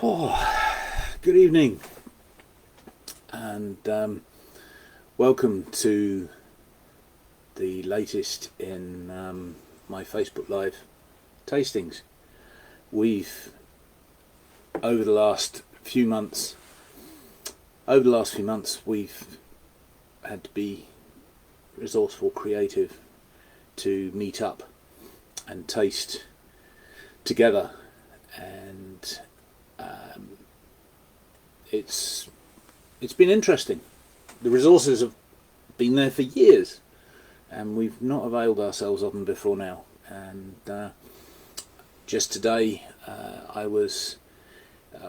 Oh, good evening, and welcome to the latest in my Facebook Live tastings. We've over the last few months, we've had to be resourceful, creative, to meet up and taste together, and it's been interesting. The resources have been there for years, and we've not availed ourselves of them before now. And just today, I was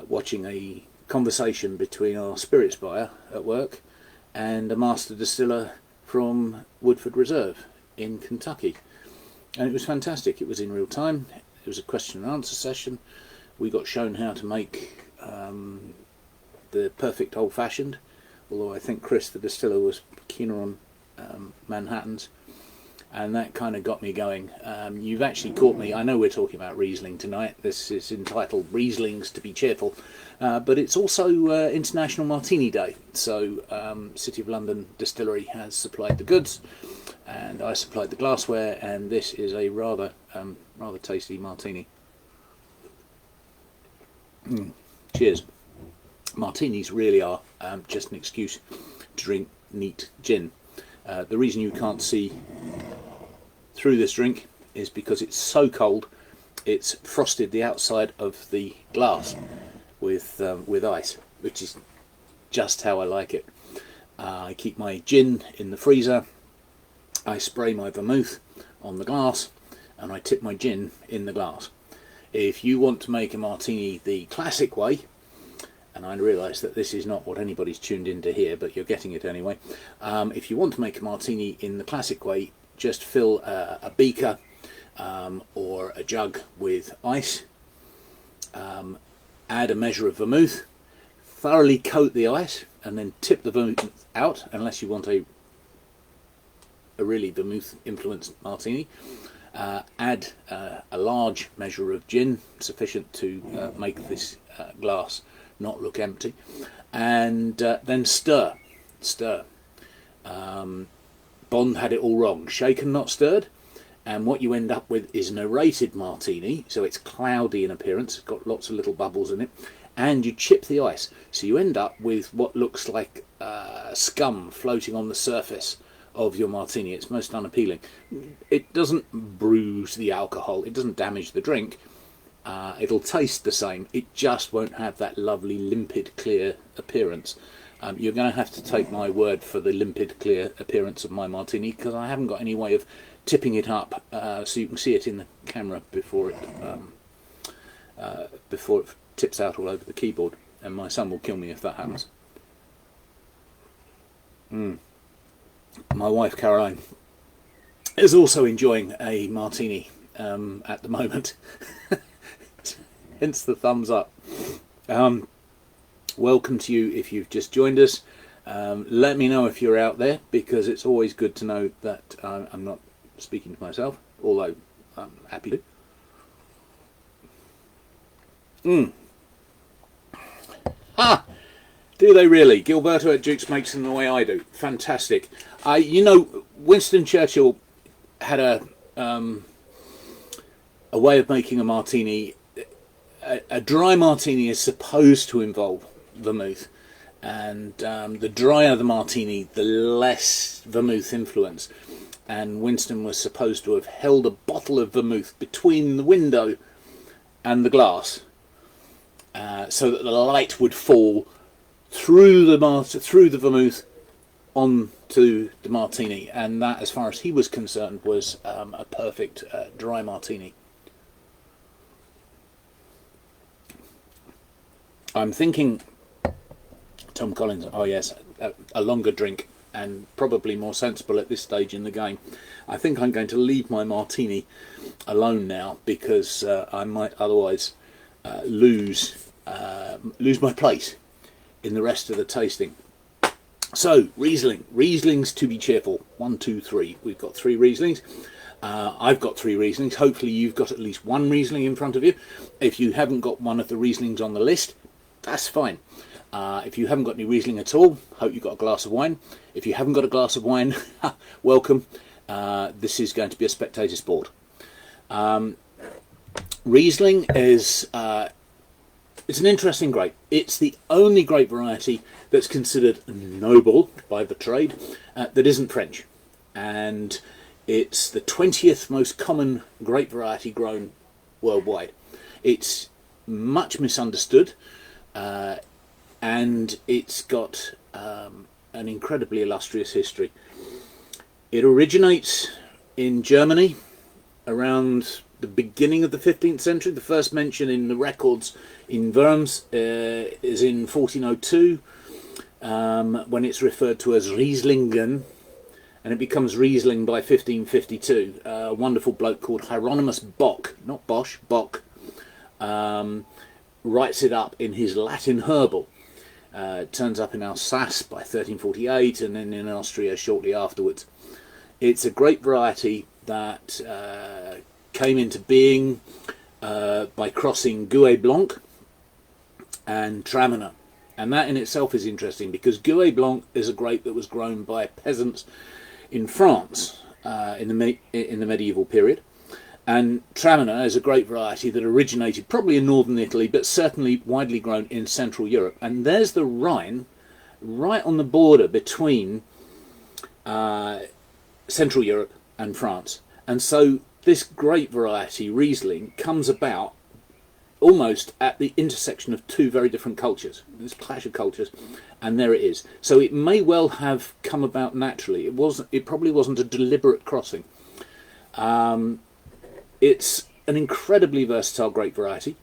watching a conversation between our spirits buyer at work and a master distiller from Woodford Reserve in Kentucky, and it was fantastic. It was in real time. It was a question and answer session. We got shown how to make the perfect old-fashioned, although I think Chris, the distiller, was keener on Manhattans, and that kind of got me going. You've actually caught me. I know we're talking about Riesling tonight. This is entitled Rieslings to be cheerful, but it's also International Martini Day, so City of London Distillery has supplied the goods, and I supplied the glassware, and this is a rather tasty martini. Cheers. Martinis really are just an excuse to drink neat gin. The reason you can't see through this drink is because it's so cold. It's frosted the outside of the glass with ice, which is just how I like it. I keep my gin in the freezer. I spray my vermouth on the glass, and I tip my gin in the glass. If you want to make a martini the classic way, and I realise that this is not what anybody's tuned in to hear, but you're getting it anyway. If you want to make a martini in the classic way, just fill a beaker or a jug with ice, add a measure of vermouth, thoroughly coat the ice, and then tip the vermouth out, unless you want a really vermouth influenced martini. Add a large measure of gin, sufficient to make this glass not look empty, and then stir. Bond had it all wrong. Shaken, not stirred, and what you end up with is an aerated martini, so it's cloudy in appearance, it's got lots of little bubbles in it, and you chip the ice, so you end up with what looks like scum floating on the surface of your martini. It's most unappealing. It doesn't bruise the alcohol, it doesn't damage the drink. It'll taste the same, it just won't have that lovely limpid clear appearance. You're going to have to take my word for the limpid clear appearance of my martini, because I haven't got any way of tipping it up so you can see it in the camera before it tips out all over the keyboard, and my son will kill me if that happens. My wife Caroline is also enjoying a martini at the moment. Hence the thumbs up. Welcome to you if you've just joined us. Let me know if you're out there, because it's always good to know that I'm not speaking to myself, although I'm happy to. Do they really? Gilberto at Duke's makes them the way I do. Fantastic. Winston Churchill had a way of making a martini. A dry martini is supposed to involve vermouth, and the drier the martini, the less vermouth influence. And Winston was supposed to have held a bottle of vermouth between the window and the glass, so that the light would fall through the vermouth onto the martini, and that, as far as he was concerned, was a perfect dry martini. I'm thinking Tom Collins, oh yes, a longer drink, and probably more sensible at this stage in the game. I think I'm going to leave my martini alone now, because I might otherwise lose my place in the rest of the tasting. So, Rieslings to be cheerful. 1, 2, 3. We've got 3 Rieslings. I've got 3 Rieslings. Hopefully you've got at least one Riesling in front of you. If you haven't got one of the Rieslings on the list, that's fine. If you haven't got any Riesling at all, hope you've got a glass of wine. If you haven't got a glass of wine, welcome. This is going to be a spectator sport. Riesling is it's an interesting grape. It's the only grape variety that's considered noble by the trade that isn't French, and it's the 20th most common grape variety grown worldwide. It's much misunderstood, and it's got an incredibly illustrious history. It originates in Germany around the beginning of the 15th century. The first mention in the records in Worms is in 1402, when it's referred to as Rieslingen, and it becomes Riesling by 1552. A wonderful bloke called Hieronymus Bock, not Bosch, Bock, writes it up in his Latin Herbal. It turns up in Alsace by 1348, and then in Austria shortly afterwards. It's a grape variety that came into being by crossing Gouais Blanc and Traminer, and that in itself is interesting because Gouais Blanc is a grape that was grown by peasants in France in the medieval period, and Traminer is a grape variety that originated probably in northern Italy but certainly widely grown in Central Europe. And there's the Rhine right on the border between Central Europe and France, and so this grape variety Riesling comes about almost at the intersection of two very different cultures, this clash of cultures, and there it is. So it may well have come about naturally. It probably wasn't a deliberate crossing. It's an incredibly versatile grape variety,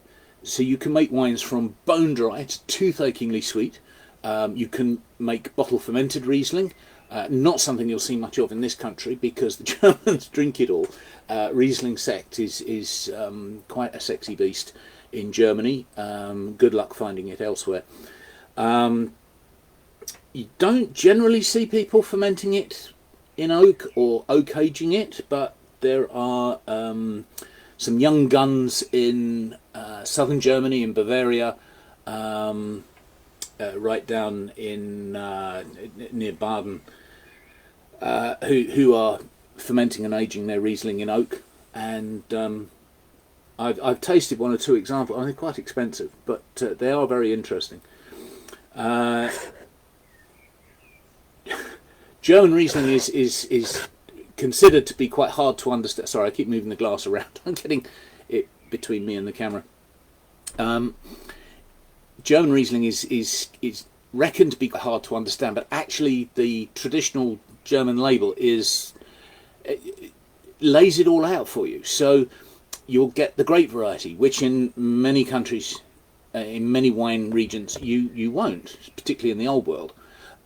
so you can make wines from bone dry to toothachingly sweet. You can make bottle fermented Riesling, not something you'll see much of in this country because the Germans drink it all. Riesling sect is quite a sexy beast in Germany. Good luck finding it elsewhere. You don't generally see people fermenting it in oak or oak aging it, but there are some young guns in southern Germany, in Bavaria, right down in near Baden, who are fermenting and aging their Riesling in oak, and I've tasted one or two examples. They're quite expensive, but they are very interesting. German Riesling is considered to be quite hard to understand. Sorry, I keep moving the glass around. I'm getting it between me and the camera. German Riesling is reckoned to be quite hard to understand, but actually the traditional German label lays it all out for you. So you'll get the grape variety, which in many countries, in many wine regions, you won't, particularly in the old world.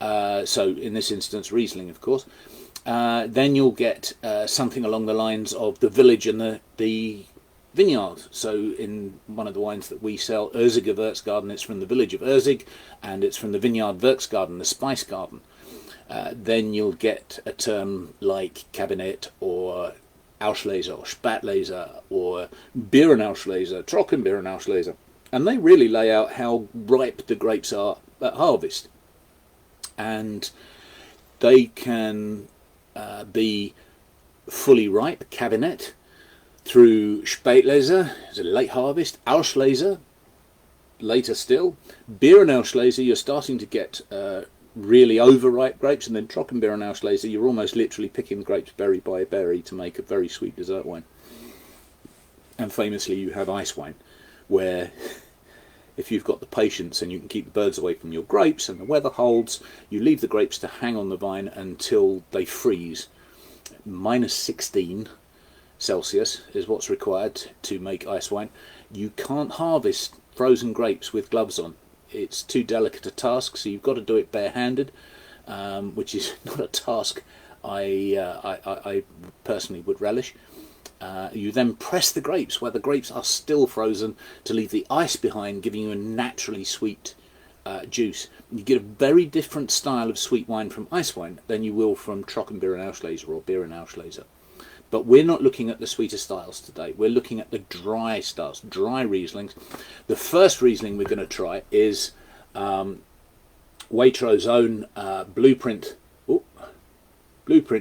So in this instance, Riesling, of course. Then you'll get something along the lines of the village and the vineyard. So in one of the wines that we sell, Urziger Wirtsgarten, it's from the village of Urzig, and it's from the vineyard Wirtsgarten, the spice garden. Then you'll get a term like Kabinett or Auslese or Spätlese or Beerenauslese, Trockenbeerenauslese. And they really lay out how ripe the grapes are at harvest. And they can be fully ripe, Kabinett, through Spätlese, it's a late harvest, Auslese, later still. Beerenauslese, you're starting to get really overripe grapes, and then Trockenbeerenauslese, you're almost literally picking grapes berry by berry to make a very sweet dessert wine. And famously you have ice wine, where if you've got the patience and you can keep the birds away from your grapes and the weather holds, you leave the grapes to hang on the vine until they freeze. -16 Celsius is what's required to make ice wine. You can't harvest frozen grapes with gloves on. It's too delicate a task, so you've got to do it barehanded, which is not a task I personally would relish. You then press the grapes where the grapes are still frozen to leave the ice behind, giving you a naturally sweet juice. You get a very different style of sweet wine from ice wine than you will from Trockenbeerenauslese or Beerenauslese. But we're not looking at the sweeter styles today. We're looking at the dry styles, dry Rieslings. The first Riesling we're going to try is Waitrose own Blueprint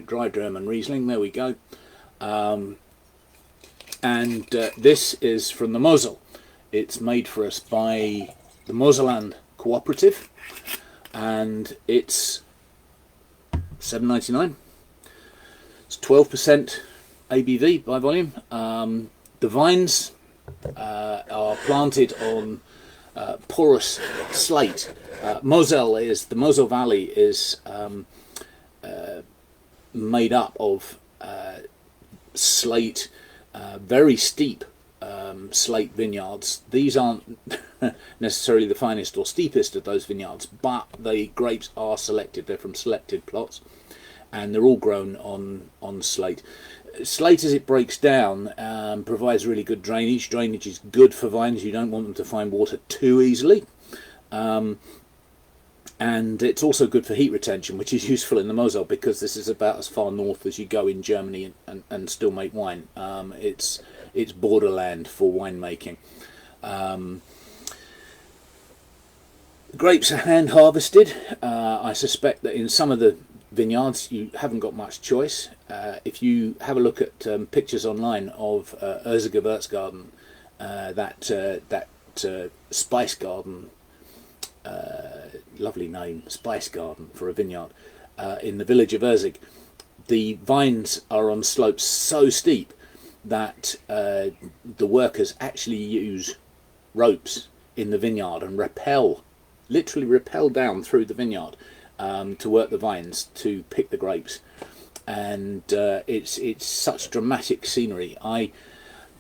Dry German Riesling. There we go. And this is from the Mosel. It's made for us by the Moselland Cooperative, and it's $7.99. It's 12% ABV by volume. The vines are planted on porous slate. The Mosel Valley is made up of slate, very steep slate vineyards. These aren't necessarily the finest or steepest of those vineyards, but the grapes are selected. They're from selected plots, and they're all grown on slate. Slate, as it breaks down, provides really good drainage. Drainage is good for vines. You don't want them to find water too easily. And it's also good for heat retention, which is useful in the Mosel, because this is about as far north as you go in Germany and still make wine. It's borderland for winemaking. Grapes are hand harvested. I suspect that in some of the vineyards you haven't got much choice. If you have a look at pictures online of Gewürzgarten, that spice garden, lovely name, spice garden for a vineyard, in the village of Erzig, the vines are on slopes so steep that the workers actually use ropes in the vineyard and literally rappel down through the vineyard to work the vines to pick the grapes. And it's such dramatic scenery.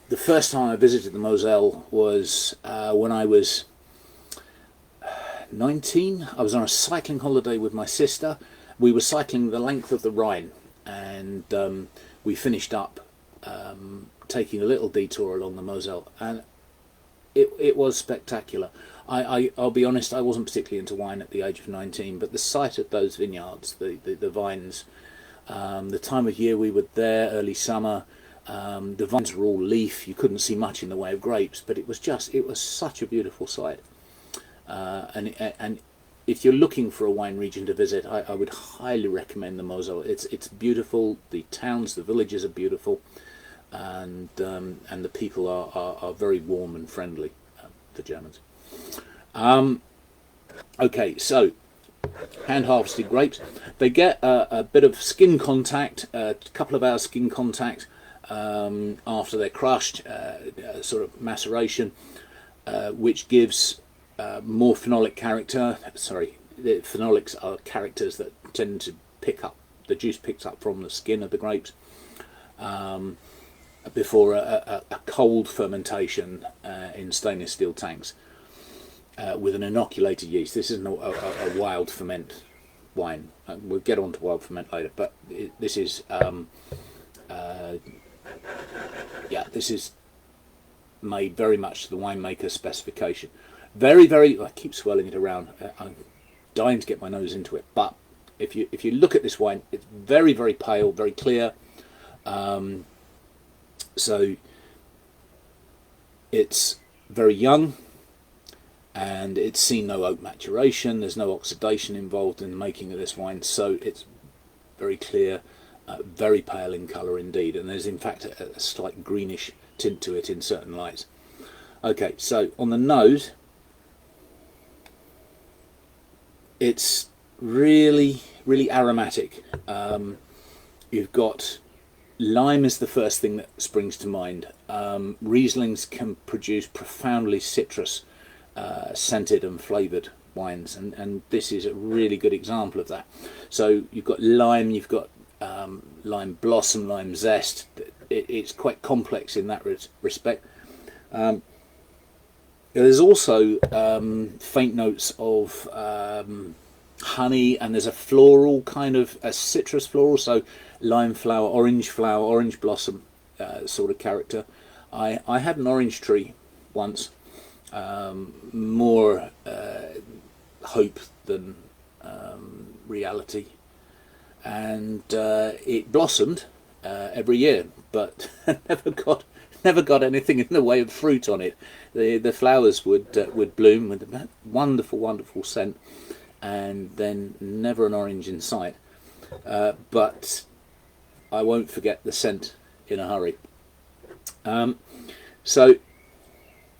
The first time I visited the Moselle was when I was 19. I was on a cycling holiday with my sister. We were cycling the length of the Rhine, and we finished up taking a little detour along the Moselle, and it was spectacular. I'll be honest, I wasn't particularly into wine at the age of 19, but the sight of those vineyards, the vines, the time of year we were there, early summer, the vines were all leaf. You couldn't see much in the way of grapes, but it was such a beautiful sight. And if you're looking for a wine region to visit, I would highly recommend the Mosel. It's beautiful. The towns, the villages are beautiful, and the people are very warm and friendly. The Germans. Okay, so hand harvested grapes. They get a bit of skin contact, a couple of hours skin contact after they're crushed, sort of maceration, which gives more phenolic character. The phenolics are characters that tend to pick up, the juice picks up from the skin of the grapes, before a cold fermentation in stainless steel tanks with an inoculated yeast. This isn't a wild ferment wine. We'll get on to wild ferment later, but this is this is made very much to the winemaker's specification. Very, very, I keep swirling it around. I'm dying to get my nose into it. But if you look at this wine, it's very, very pale, very clear. So it's very young, and it's seen no oak maturation. There's no oxidation involved in the making of this wine. So it's very clear, very pale in colour indeed. And there's in fact a slight greenish tint to it in certain lights. Okay, so on the nose, it's really, really aromatic. You've got lime is the first thing that springs to mind. Rieslings can produce profoundly citrus scented and flavoured wines, and this is a really good example of that. So you've got lime, you've got lime blossom, lime zest. It's quite complex in that respect. There's also faint notes of honey, and there's a floral kind of a citrus floral, so lime flower, orange blossom sort of character. I had an orange tree once, more hope than reality, and it blossomed, every year, but never got anything in the way of fruit on it. The flowers would bloom with a wonderful scent, and then never an orange in sight. But I won't forget the scent in a hurry. So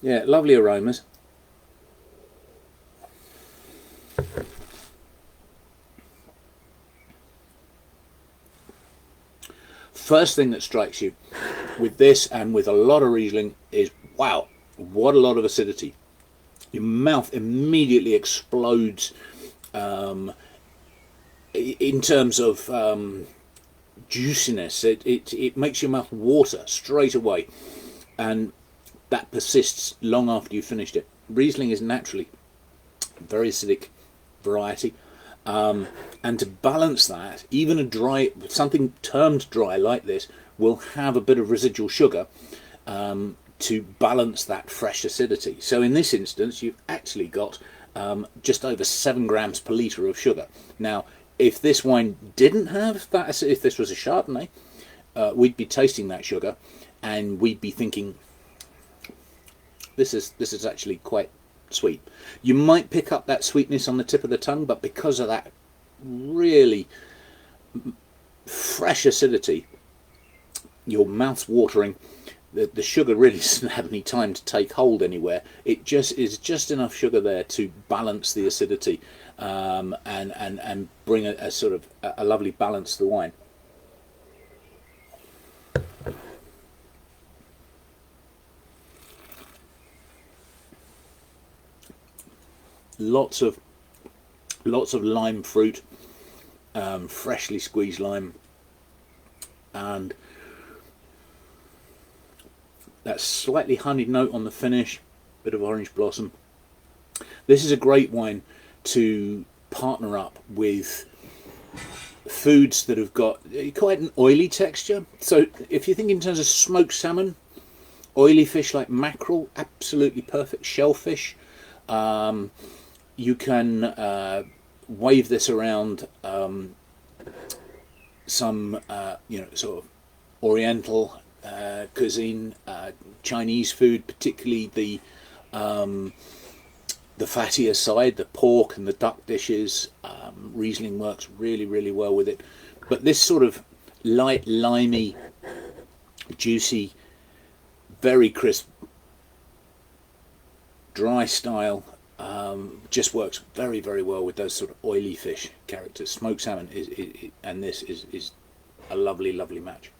yeah, lovely aromas. First thing that strikes you with this and with a lot of Riesling is, wow, what a lot of acidity. Your mouth immediately explodes in terms of juiciness. It makes your mouth water straight away, and that persists long after you've finished it. Riesling is naturally a very acidic variety. And to balance that, even a dry, something termed dry like this, will have a bit of residual sugar to balance that fresh acidity. So in this instance, you've actually got just over 7 grams per litre of sugar. Now, if this wine didn't have that, if this was a Chardonnay, we'd be tasting that sugar, and we'd be thinking, this is actually quite sweet. You might pick up that sweetness on the tip of the tongue, but because of that really fresh acidity, your mouth's watering. The sugar really doesn't have any time to take hold anywhere. It just is just enough sugar there to balance the acidity and bring a sort of a lovely balance to the wine. Lots of lime fruit, freshly squeezed lime, and that slightly honeyed note on the finish, bit of orange blossom. This is a great wine to partner up with foods that have got quite an oily texture. So if you think in terms of smoked salmon, oily fish like mackerel, absolutely perfect. Shellfish. You can wave this around some sort of oriental cuisine, Chinese food, particularly the fattier side, the pork and the duck dishes. Riesling works really well with it, but this sort of light, limey, juicy, very crisp, dry style just works very well with those sort of oily fish characters. Smoked salmon and this is a lovely match.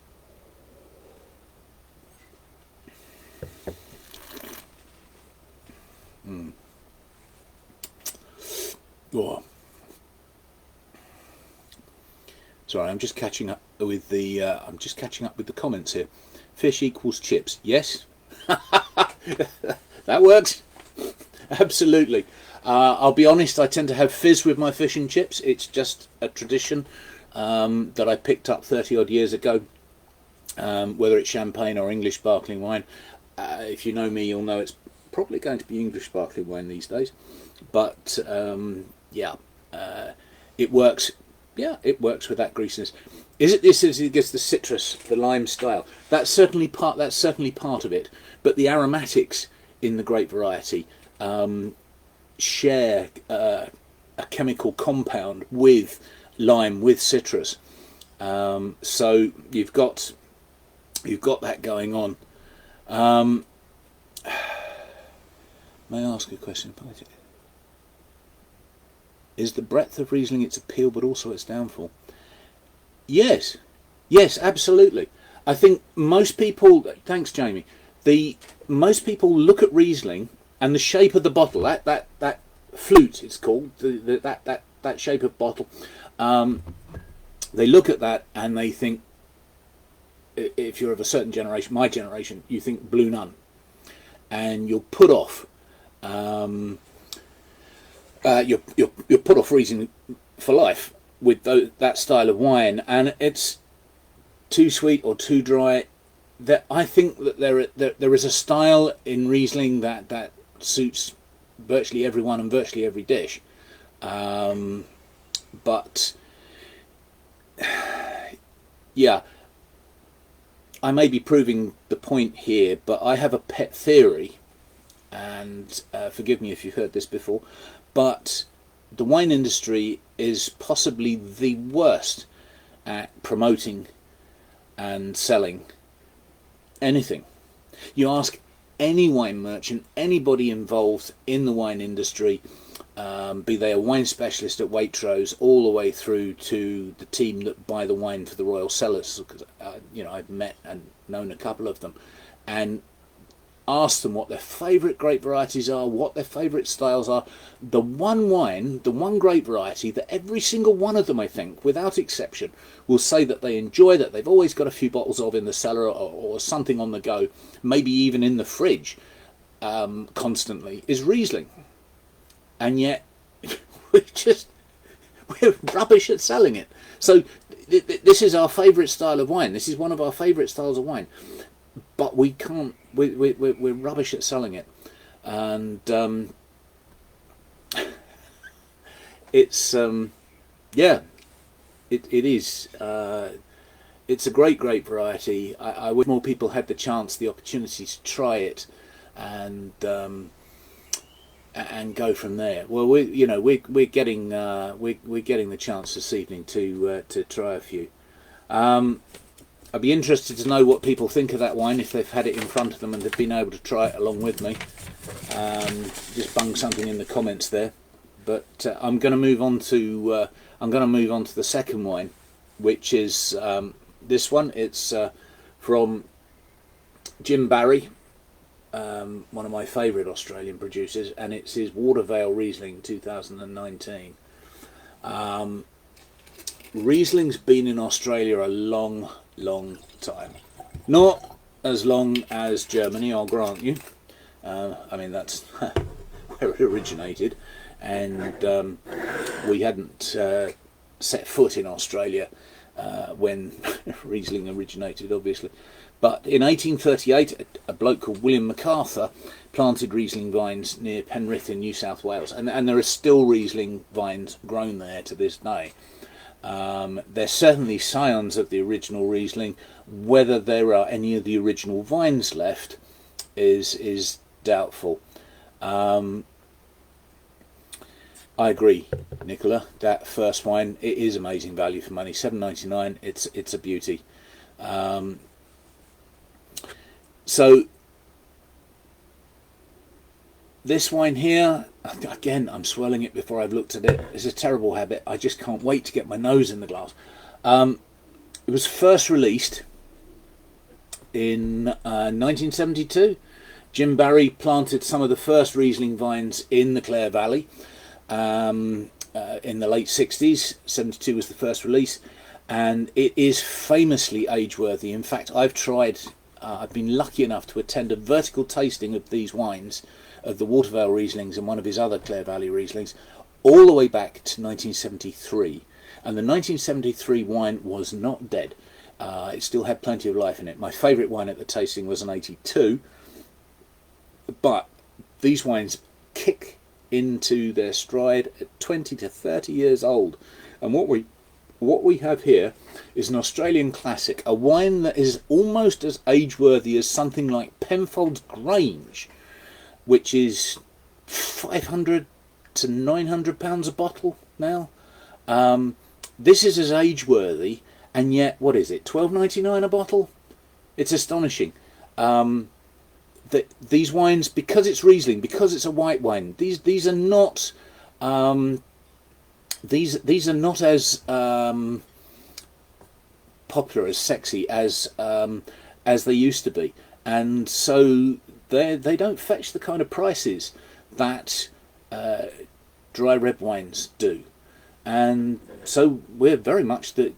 Oh. Sorry, I'm just catching up with the comments here. Fish equals chips. Yes, that works. Absolutely. I'll be honest, I tend to have fizz with my fish and chips. It's just a tradition that I picked up 30 odd years ago, whether it's champagne or English sparkling wine. If you know me, you'll know it's probably going to be English sparkling wine these days. But it works. Yeah, it works with that greasiness. Is it this? Is it gets the citrus, the lime style? That's certainly part of it. But the aromatics in the grape variety share a chemical compound with lime, with citrus. So you've got that going on. May I ask a question? Is the breadth of Riesling its appeal, but also its downfall? Yes, absolutely. I think most people. Thanks, Jamie. Most people look at Riesling and the shape of the bottle. That flute, it's called. That shape of bottle. They look at that and they think, if you're of a certain generation, my generation, you think Blue Nun, and you'll put off. You're put off Riesling for life with that style of wine, and it's too sweet or too dry. That I think that there is a style in Riesling that suits virtually everyone and virtually every dish, but yeah, I may be proving the point here, but I have a pet theory, and forgive me if you've heard this before, but the wine industry is possibly the worst at promoting and selling anything. You ask any wine merchant, anybody involved in the wine industry, be they a wine specialist at Waitrose, all the way through to the team that buy the wine for the Royal Cellars, because I've met and known a couple of them, and ask them what their favourite grape varieties are, what their favourite styles are. The one wine, the one grape variety that every single one of them, I think, without exception, will say that they enjoy, that they've always got a few bottles of in the cellar, or something on the go, maybe even in the fridge, constantly, is Riesling. And yet we're rubbish at selling it. So this is our favourite style of wine. This is one of our favourite styles of wine, but we can't. We're rubbish at selling it, and it's it is. It's a great grape variety. I wish more people had the chance, the opportunity to try it, and go from there. Well, we're getting the chance this evening to try a few. I'd be interested to know what people think of that wine if they've had it in front of them and they've been able to try it along with me. Just bung something in the comments there. But I'm going to move on to the second wine, which is this one. It's from Jim Barry, one of my favourite Australian producers, and it's his Watervale Riesling 2019. Riesling's been in Australia a long time. Not as long as Germany, I'll grant you. I mean, that's where it originated, and we hadn't set foot in Australia when Riesling originated, obviously. But in 1838, a bloke called William MacArthur planted Riesling vines near Penrith in New South Wales, and there are still Riesling vines grown there to this day. They're certainly scions of the original Riesling. Whether there are any of the original vines left is doubtful. I agree, Nicola. That first wine, it is amazing value for money. $7.99. It's a beauty. So this wine here, again, I'm swirling it before I've looked at it. It's a terrible habit. I just can't wait to get my nose in the glass. It was first released in 1972. Jim Barry planted some of the first Riesling vines in the Clare Valley in the late 60s. 72 was the first release, and it is famously age-worthy. In fact, I've been lucky enough to attend a vertical tasting of these wines, of the Watervale Rieslings and one of his other Clare Valley Rieslings, all the way back to 1973. And the 1973 wine was not dead. It still had plenty of life in it. My favourite wine at the tasting was an 82. But these wines kick into their stride at 20 to 30 years old. And what we have here is an Australian classic, a wine that is almost as age-worthy as something like Penfolds Grange, which is £500 to £900 a bottle now. This is as age-worthy, and yet, what is it, $12.99 a bottle? It's astonishing. These wines, because it's Riesling, because it's a white wine, these are not these are not as popular, as sexy as they used to be, and so they don't fetch the kind of prices that dry red wines do, and so we're very much the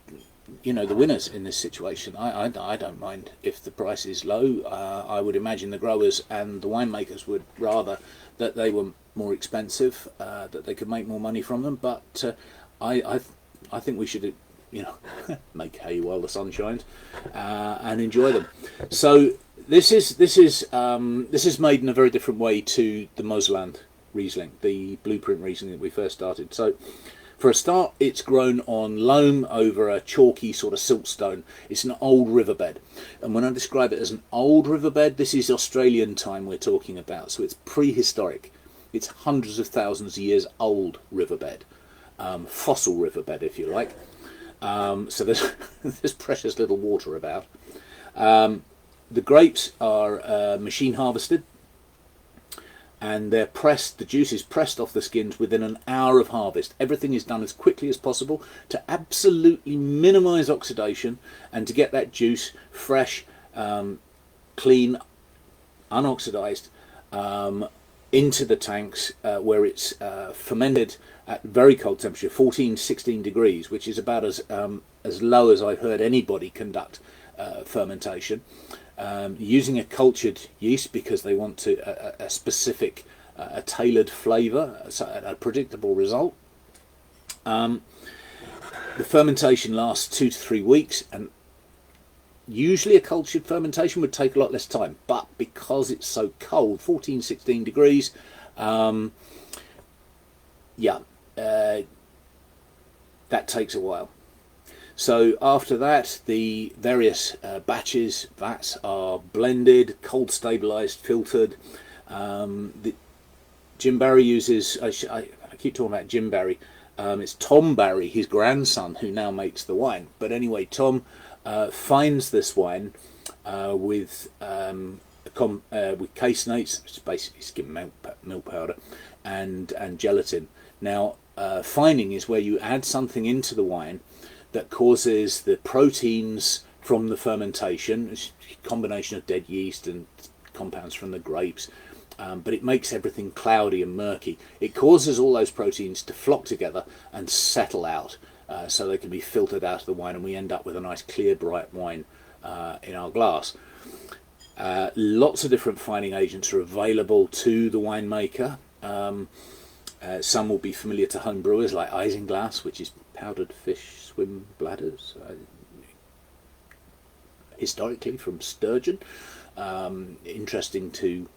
winners in this situation. I don't mind if the price is low. I would imagine the growers and the winemakers would rather that they were more expensive, that they could make more money from them. But I think we should make hay while the sun shines and enjoy them. So this is made in a very different way to the Mosland Riesling, the blueprint Riesling that we first started. So For a start, it's grown on loam over a chalky sort of siltstone. It's an old riverbed. And when I describe it as an old riverbed, this is Australian time we're talking about. So it's prehistoric. It's hundreds of thousands of years old riverbed. Fossil riverbed, if you like. So there's precious little water about. The grapes are machine harvested. And they're pressed, the juice is pressed off the skins within an hour of harvest. Everything is done as quickly as possible to absolutely minimise oxidation and to get that juice fresh, clean, unoxidised, into the tanks where it's fermented at very cold temperature, 14, 16 degrees, which is about as low as I've heard anybody conduct fermentation. Using a cultured yeast because they want a specific, a tailored flavour, a predictable result. The fermentation lasts 2 to 3 weeks, and usually a cultured fermentation would take a lot less time, but because it's so cold, 14, 16 degrees, that takes a while. So after that, the various vats are blended, cold stabilised, filtered. Jim Barry uses, I keep talking about Jim Barry, it's Tom Barry, his grandson, who now makes the wine. But anyway, Tom finds this wine with caseinates, which is basically skim milk powder, and gelatin. Now, fining is where you add something into the wine that causes the proteins from the fermentation, it's a combination of dead yeast and compounds from the grapes, but it makes everything cloudy and murky. It causes all those proteins to flock together and settle out, so they can be filtered out of the wine, and we end up with a nice clear bright wine in our glass. Lots of different fining agents are available to the winemaker. Some will be familiar to home brewers, like isinglass, which is powdered fish swim bladders, historically from sturgeon. Interesting to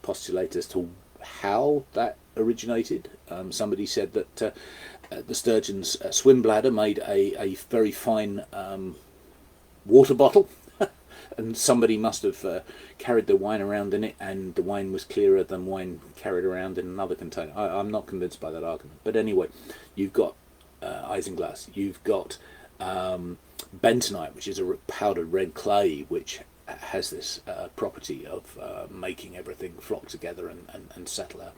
postulate as to how that originated. Somebody said that the sturgeon's swim bladder made a very fine water bottle, and somebody must have carried the wine around in it, and the wine was clearer than wine carried around in another container. I'm not convinced by that argument. But anyway, you've got isinglass, you've got bentonite, which is a powdered red clay, which has this property of making everything flock together and settle out.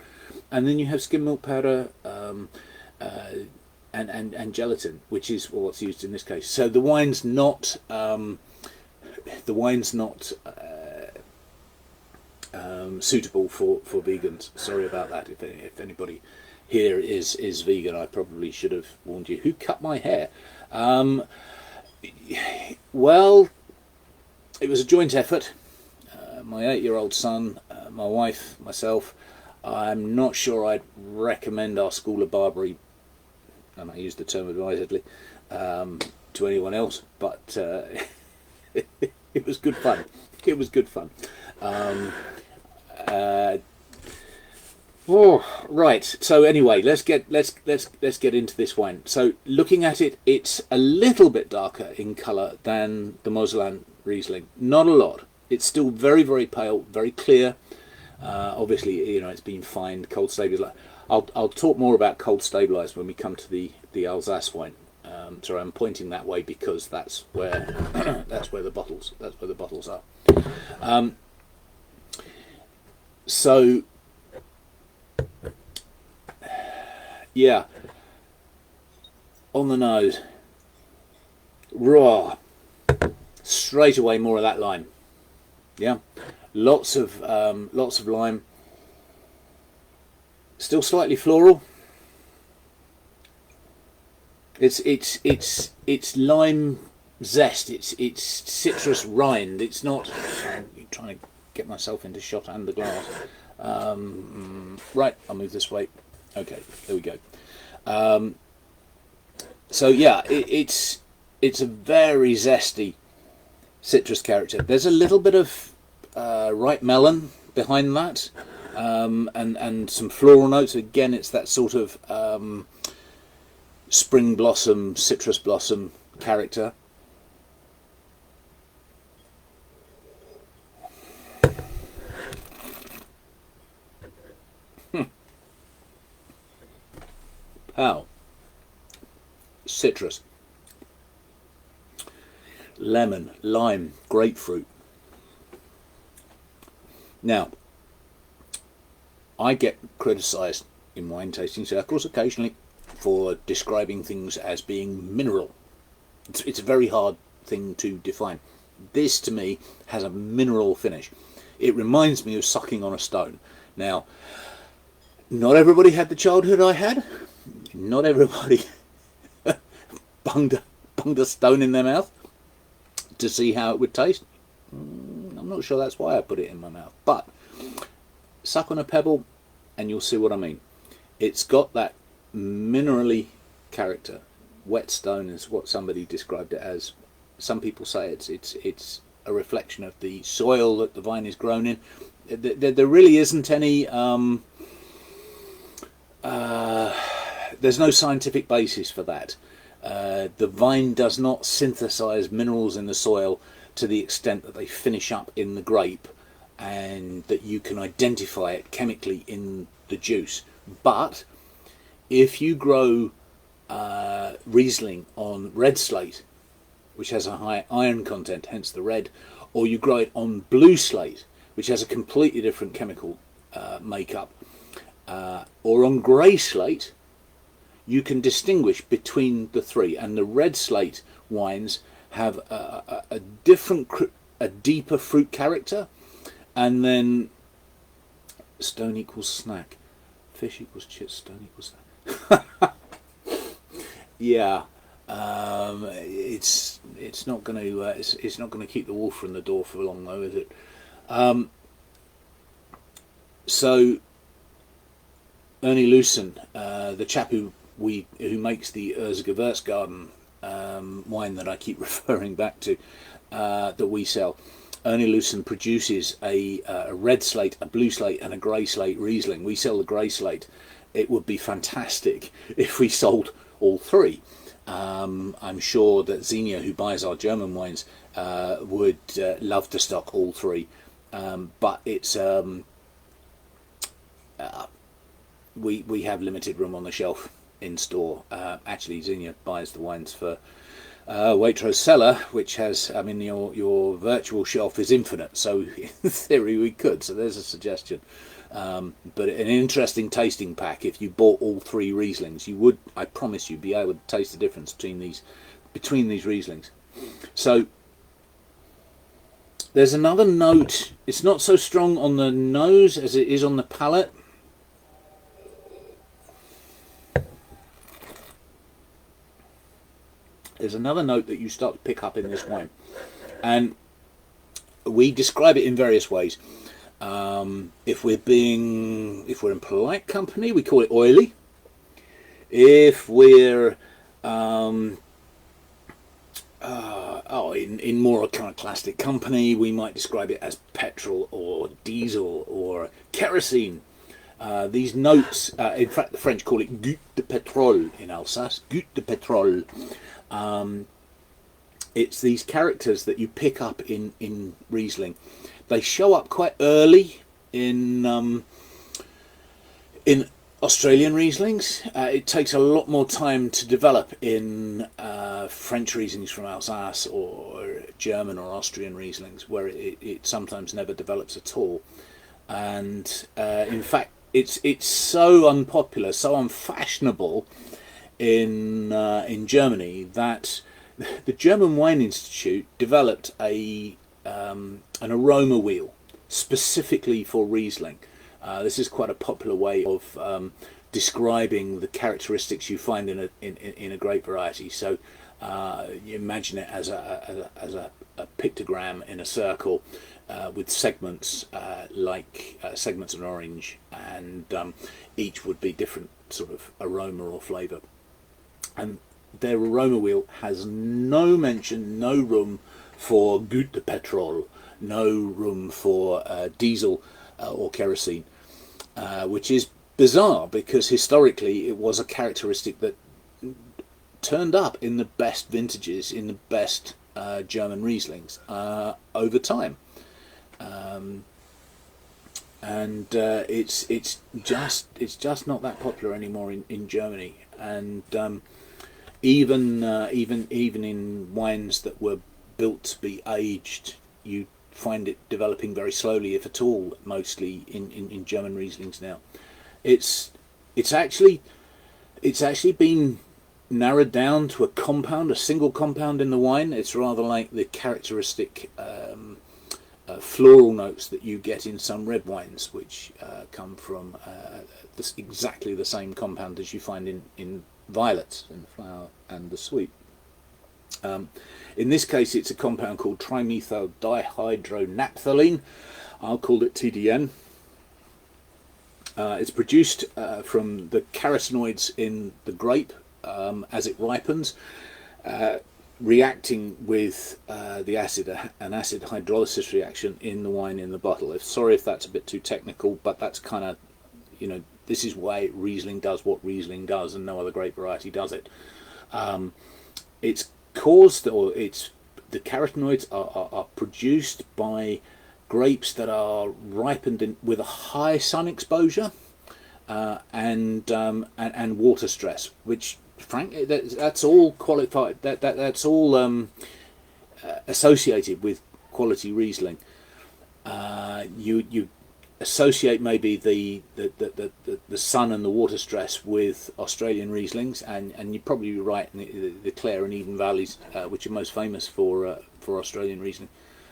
And then you have skim milk powder and gelatin, which is what's used in this case. So the wine's not suitable for vegans. Sorry about that. If anybody here is vegan, I probably should have warned you. Who cut my hair? Well, it was a joint effort. My 8-year-old son, my wife, myself. I'm not sure I'd recommend our school of barbery, and I use the term advisedly, to anyone else, but it was good fun. It was good fun. Right. So anyway, let's get into this wine. So looking at it, it's a little bit darker in colour than the Moselle Riesling. Not a lot. It's still very, very pale, very clear. Obviously, you know, it's been fined, cold stabilised. I'll talk more about cold stabilised when we come to the Alsace wine. So I'm pointing that way because that's where the bottles are. So yeah, on the nose, raw, straight away more of that lime. Yeah, lots of lime. Still slightly floral. It's lime zest. It's citrus rind. It's not. I'm trying to get myself into shot and the glass. Right, I'll move this way. Okay, there we go. So yeah, it's a very zesty citrus character. There's a little bit of ripe melon behind that, and some floral notes. Again, it's that sort of spring blossom, citrus blossom character. How? Citrus, lemon, lime, grapefruit. Now, I get criticised in wine tasting circles occasionally for describing things as being mineral. It's a very hard thing to define. This, to me, has a mineral finish. It reminds me of sucking on a stone. Now, not everybody had the childhood I had. Not everybody bunged a stone in their mouth to see how it would taste. I'm not sure that's why I put it in my mouth. But suck on a pebble and you'll see what I mean. It's got that minerally character. Whetstone is what somebody described it as. Some people say it's a reflection of the soil that the vine is grown in. There really isn't any... there's no scientific basis for that. The vine does not synthesize minerals in the soil to the extent that they finish up in the grape and that you can identify it chemically in the juice. But if you grow Riesling on red slate, which has a high iron content, hence the red, or you grow it on blue slate, which has a completely different chemical makeup, or on grey slate, you can distinguish between the three. And the red slate wines have a different, a deeper fruit character, and then stone equals snack, fish equals chips, stone equals snack. Yeah, it's not going to it's not going to keep the wolf from the door for long, though, is it? So Ernie Lucen, the chap who makes the Gewürzgarten wine that I keep referring back to, that we sell, Ernie Lucen produces a red slate, a blue slate, and a grey slate Riesling. We sell the grey slate. It would be fantastic if we sold all three. I'm sure that Xenia, who buys our German wines, would love to stock all three. But it's we have limited room on the shelf in store. Actually, Xenia buys the wines for Waitrose cellar, which has, I mean, your virtual shelf is infinite, so in theory we could. So there's a suggestion. But an interesting tasting pack. If you bought all three Rieslings, you would, I promise you, be able to taste the difference between these Rieslings. So there's another note. It's not so strong on the nose as it is on the palate. There's another note that you start to pick up in this wine, and we describe it in various ways. If we're in polite company, we call it oily. If we're in more iconoclastic company, we might describe it as petrol or diesel or kerosene. These notes, in fact, the French call it goutte de pétrole in Alsace. Goutte de pétrole. It's these characters that you pick up in Riesling. They show up quite early in Australian Rieslings. It takes a lot more time to develop in French Rieslings from Alsace or German or Austrian Rieslings, where it sometimes never develops at all. And in fact, it's so unpopular, so unfashionable in Germany that the German Wine Institute developed an aroma wheel specifically for Riesling. This is quite a popular way of describing the characteristics you find in a grape variety. So you imagine it as a pictogram in a circle with segments like segments of an orange, and each would be different sort of aroma or flavour. And their aroma wheel has no mention, no room for goutte de pétrole, no room for diesel or kerosene, which is bizarre because historically it was a characteristic that turned up in the best vintages, in the best German Rieslings over time. And it's just not that popular anymore in Germany. And even in wines that were built to be aged, you find it developing very slowly, if at all, mostly in German Rieslings now. It's actually been narrowed down to a compound, a single compound in the wine. It's rather like the characteristic floral notes that you get in some red wines, which come from exactly the same compound as you find in violets, in the flower and the sweet. In this case, it's a compound called trimethyl dihydronaphthalene. I'll call it TDN. It's produced from the carotenoids in the grape as it ripens, reacting with the acid, an acid hydrolysis reaction in the wine in the bottle. Sorry if that's a bit too technical, but that's kind of, this is why Riesling does what Riesling does, and no other grape variety does it. It's caused, or the carotenoids are produced by grapes that are ripened with a high sun exposure and water stress, which frankly that's all qualified. That's all associated with quality Riesling. You associate maybe the sun and the water stress with Australian Rieslings, and you're probably right in the Clare and Eden Valleys, which are most famous for Australian Riesling.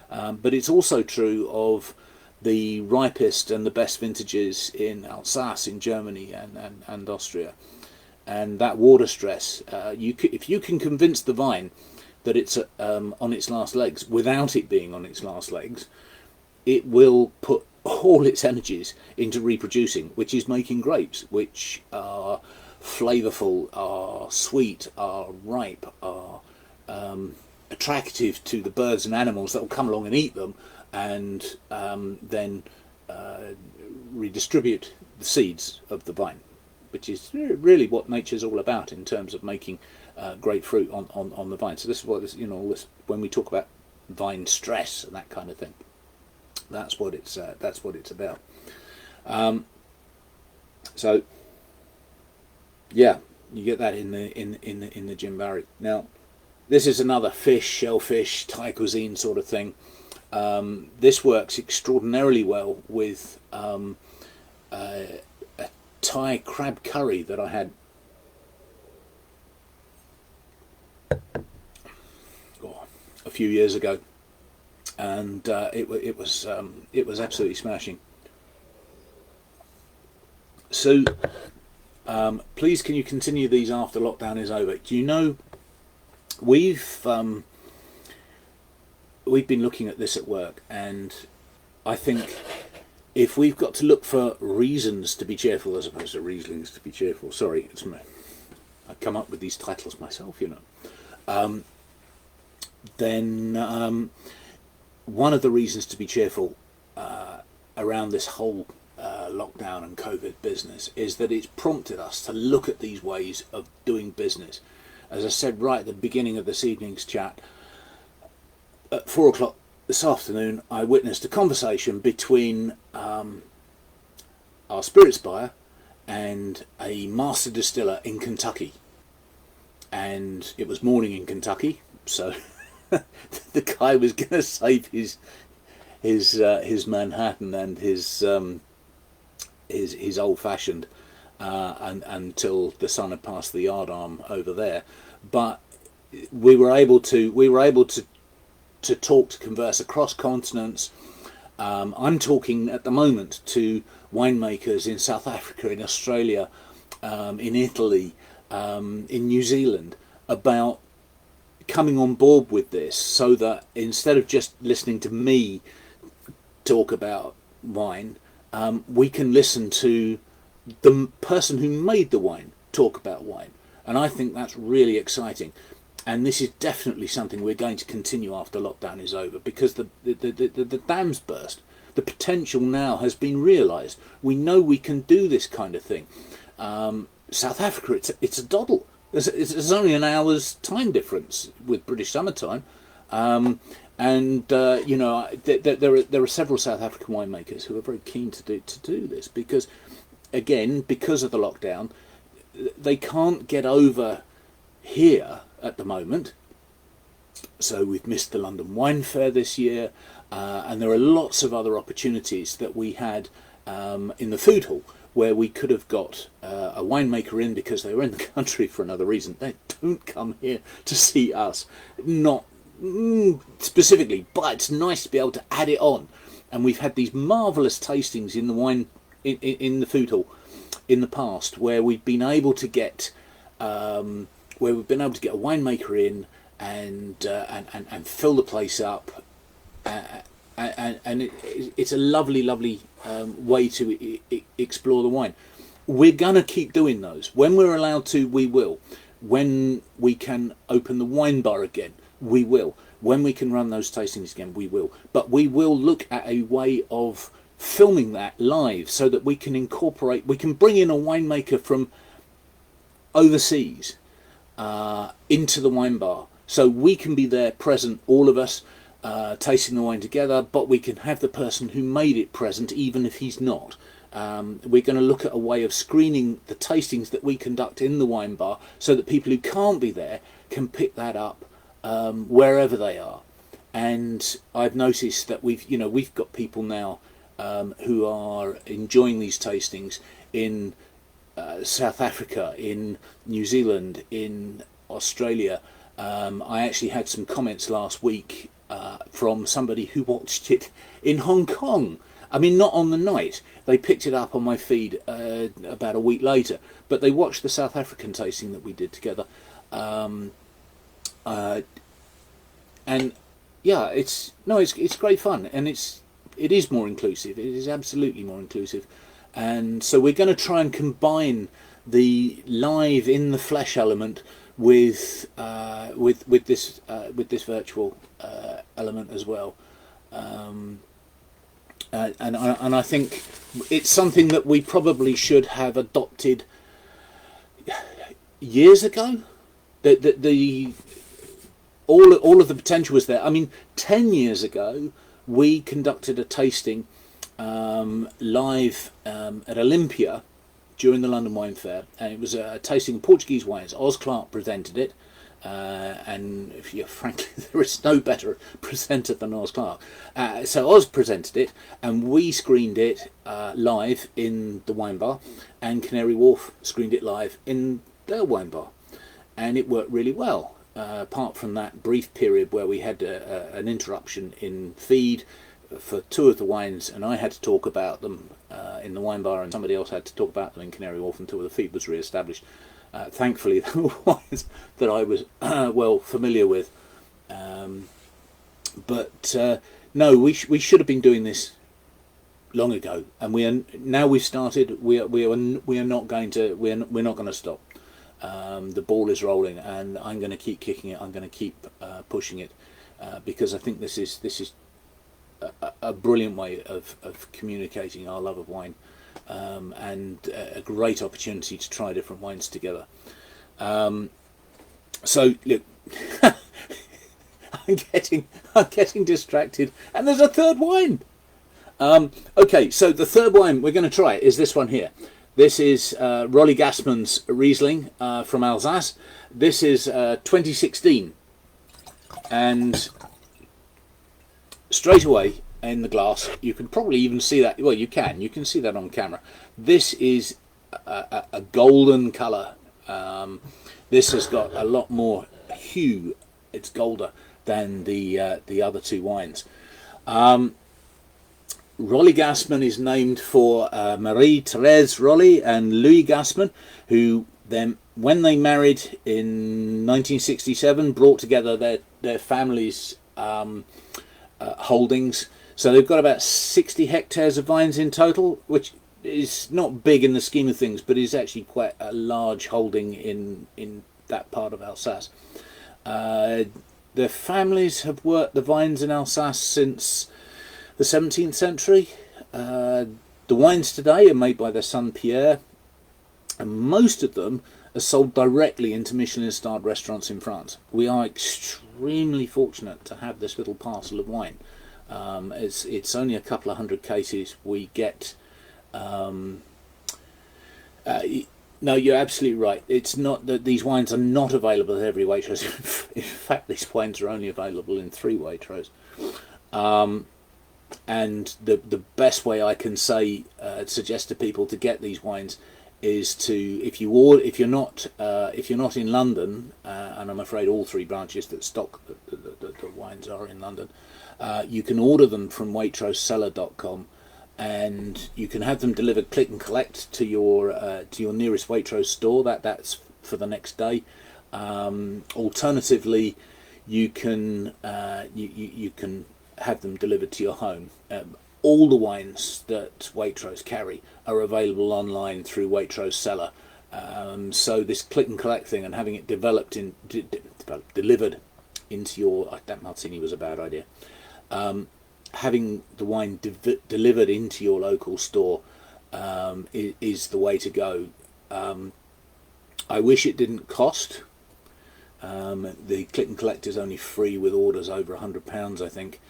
But it's also true of the ripest and the best vintages in Alsace in Germany and Austria. And that water stress, if you can convince the vine that it's on its last legs without it being on its last legs, it will put all its energies into reproducing, which is making grapes which are flavourful, are sweet, are ripe, are attractive to the birds and animals that will come along and eat them, and then redistribute the seeds of the vine, which is really what nature's all about in terms of making great fruit on the vine. So this is what this, all this, when we talk about vine stress and that kind of thing, that's what it's about. So yeah, you get that in the Jim Barry. Now, this is another fish, shellfish, Thai cuisine sort of thing. This works extraordinarily well with a Thai crab curry that I had a few years ago, and it was absolutely smashing. So please, can you continue these after lockdown is over? Do you know, we've been looking at this at work, and I think if we've got to look for reasons to be cheerful as opposed to Rieslings to be cheerful, sorry, I come up with these titles myself, then one of the reasons to be cheerful around this whole lockdown and COVID business is that it's prompted us to look at these ways of doing business. As I said right at the beginning of this evening's chat, at 4 o'clock this afternoon, I witnessed a conversation between our spirits buyer and a master distiller in Kentucky. And it was morning in Kentucky, so the guy was going to save his Manhattan and his old-fashioned until the sun had passed the yardarm over there. But we were able to talk, to converse across continents. I'm talking at the moment to winemakers in South Africa, in Australia, in Italy, in New Zealand, about coming on board with this, so that instead of just listening to me talk about wine, we can listen to the person who made the wine talk about wine. And I think that's really exciting. And this is definitely something we're going to continue after lockdown is over, because the dam's burst. The potential now has been realised. We know we can do this kind of thing. South Africa, it's a doddle. There's only an hour's time difference with British summertime. And you know, there are several South African winemakers who are very keen to do this because, again, because of the lockdown, they can't get over here at the moment. So we've missed the London Wine Fair this year, and there are lots of other opportunities that we had in the food hall where we could have got a winemaker in because they were in the country for another reason. They don't come here to see us, not specifically, but it's nice to be able to add it on. And we've had these marvellous tastings in the wine in the food hall in the past where we've been able to get a winemaker in and fill the place up, and it's a lovely way to explore the wine. We're gonna keep doing those when we're allowed to. We will. When we can open the wine bar again, we will. When we can run those tastings again, we will. But we will look at a way of filming that live so that we can bring in a winemaker from overseas into the wine bar. So we can be there present, all of us, tasting the wine together, but we can have the person who made it present even if he's not. We're going to look at a way of screening the tastings that we conduct in the wine bar so that people who can't be there can pick that up wherever they are. And I've noticed that we've got people now who are enjoying these tastings in South Africa, in New Zealand, in Australia. I actually had some comments last week from somebody who watched it in Hong Kong. I mean, not on the night. They picked it up on my feed about a week later, but they watched the South African tasting that we did together. And yeah, it's great fun, and it is more inclusive. It is absolutely more inclusive, and so we're going to try and combine the live in the flesh element with this virtual element as well. And I think it's something that we probably should have adopted years ago. All of the potential was there. I mean, 10 years ago, we conducted a tasting live at Olympia during the London Wine Fair, and it was a tasting of Portuguese wines. Oz Clarke presented it, and frankly, there is no better presenter than Oz Clarke. So Oz presented it, and we screened it live in the wine bar, and Canary Wharf screened it live in their wine bar, and it worked really well. Apart from that brief period where we had an interruption in feed for two of the wines, and I had to talk about them in the wine bar, and somebody else had to talk about them in Canary Wharf until the feed was re-established. Thankfully, they were wines that I was well familiar with. But no, we should have been doing this long ago, and we've started. We're not going to stop. The ball is rolling, and I'm going to keep kicking it. I'm going to keep pushing it because I think this is a brilliant way of communicating our love of wine, and a great opportunity to try different wines together. So look, I'm getting distracted, and there's a third wine. Okay, so the third wine we're going to try is this one here. This is Rolly Gassman's Riesling from Alsace. This is 2016, and straight away in the glass you can probably even see that. Well, you can see that on camera. This is a golden colour. This has got a lot more hue. It's golder than the other two wines. Rolly Gassman is named for Marie-Thérèse Rolly and Louis Gassman, who then, when they married in 1967, brought together their families' holdings. So they've got about 60 hectares of vines in total, which is not big in the scheme of things, but is actually quite a large holding in that part of Alsace. Their families have worked the vines in Alsace since the 17th century. The wines today are made by their son Pierre, and most of them are sold directly into Michelin-starred restaurants in France. We are extremely fortunate to have this little parcel of wine. It's only a couple of hundred cases. We get. No, you're absolutely right. It's not that these wines are not available at every Waitrose. In fact, these wines are only available in 3 Waitrose. And the best way I can say suggest to people to get these wines is to, if you're not in London, and I'm afraid all 3 branches that stock the wines are in London, you can order them from waitrosecellar.com, and you can have them delivered click and collect to your nearest Waitrose store. That's for the next day. Alternatively, you can you can have them delivered to your home. All the wines that Waitrose carry are available online through Waitrose Cellar. So this click and collect thing and having it delivered into your, that martini was a bad idea. Having the wine delivered into your local store is the way to go. I wish it didn't cost. The click and collect is only free with orders over £100, I think.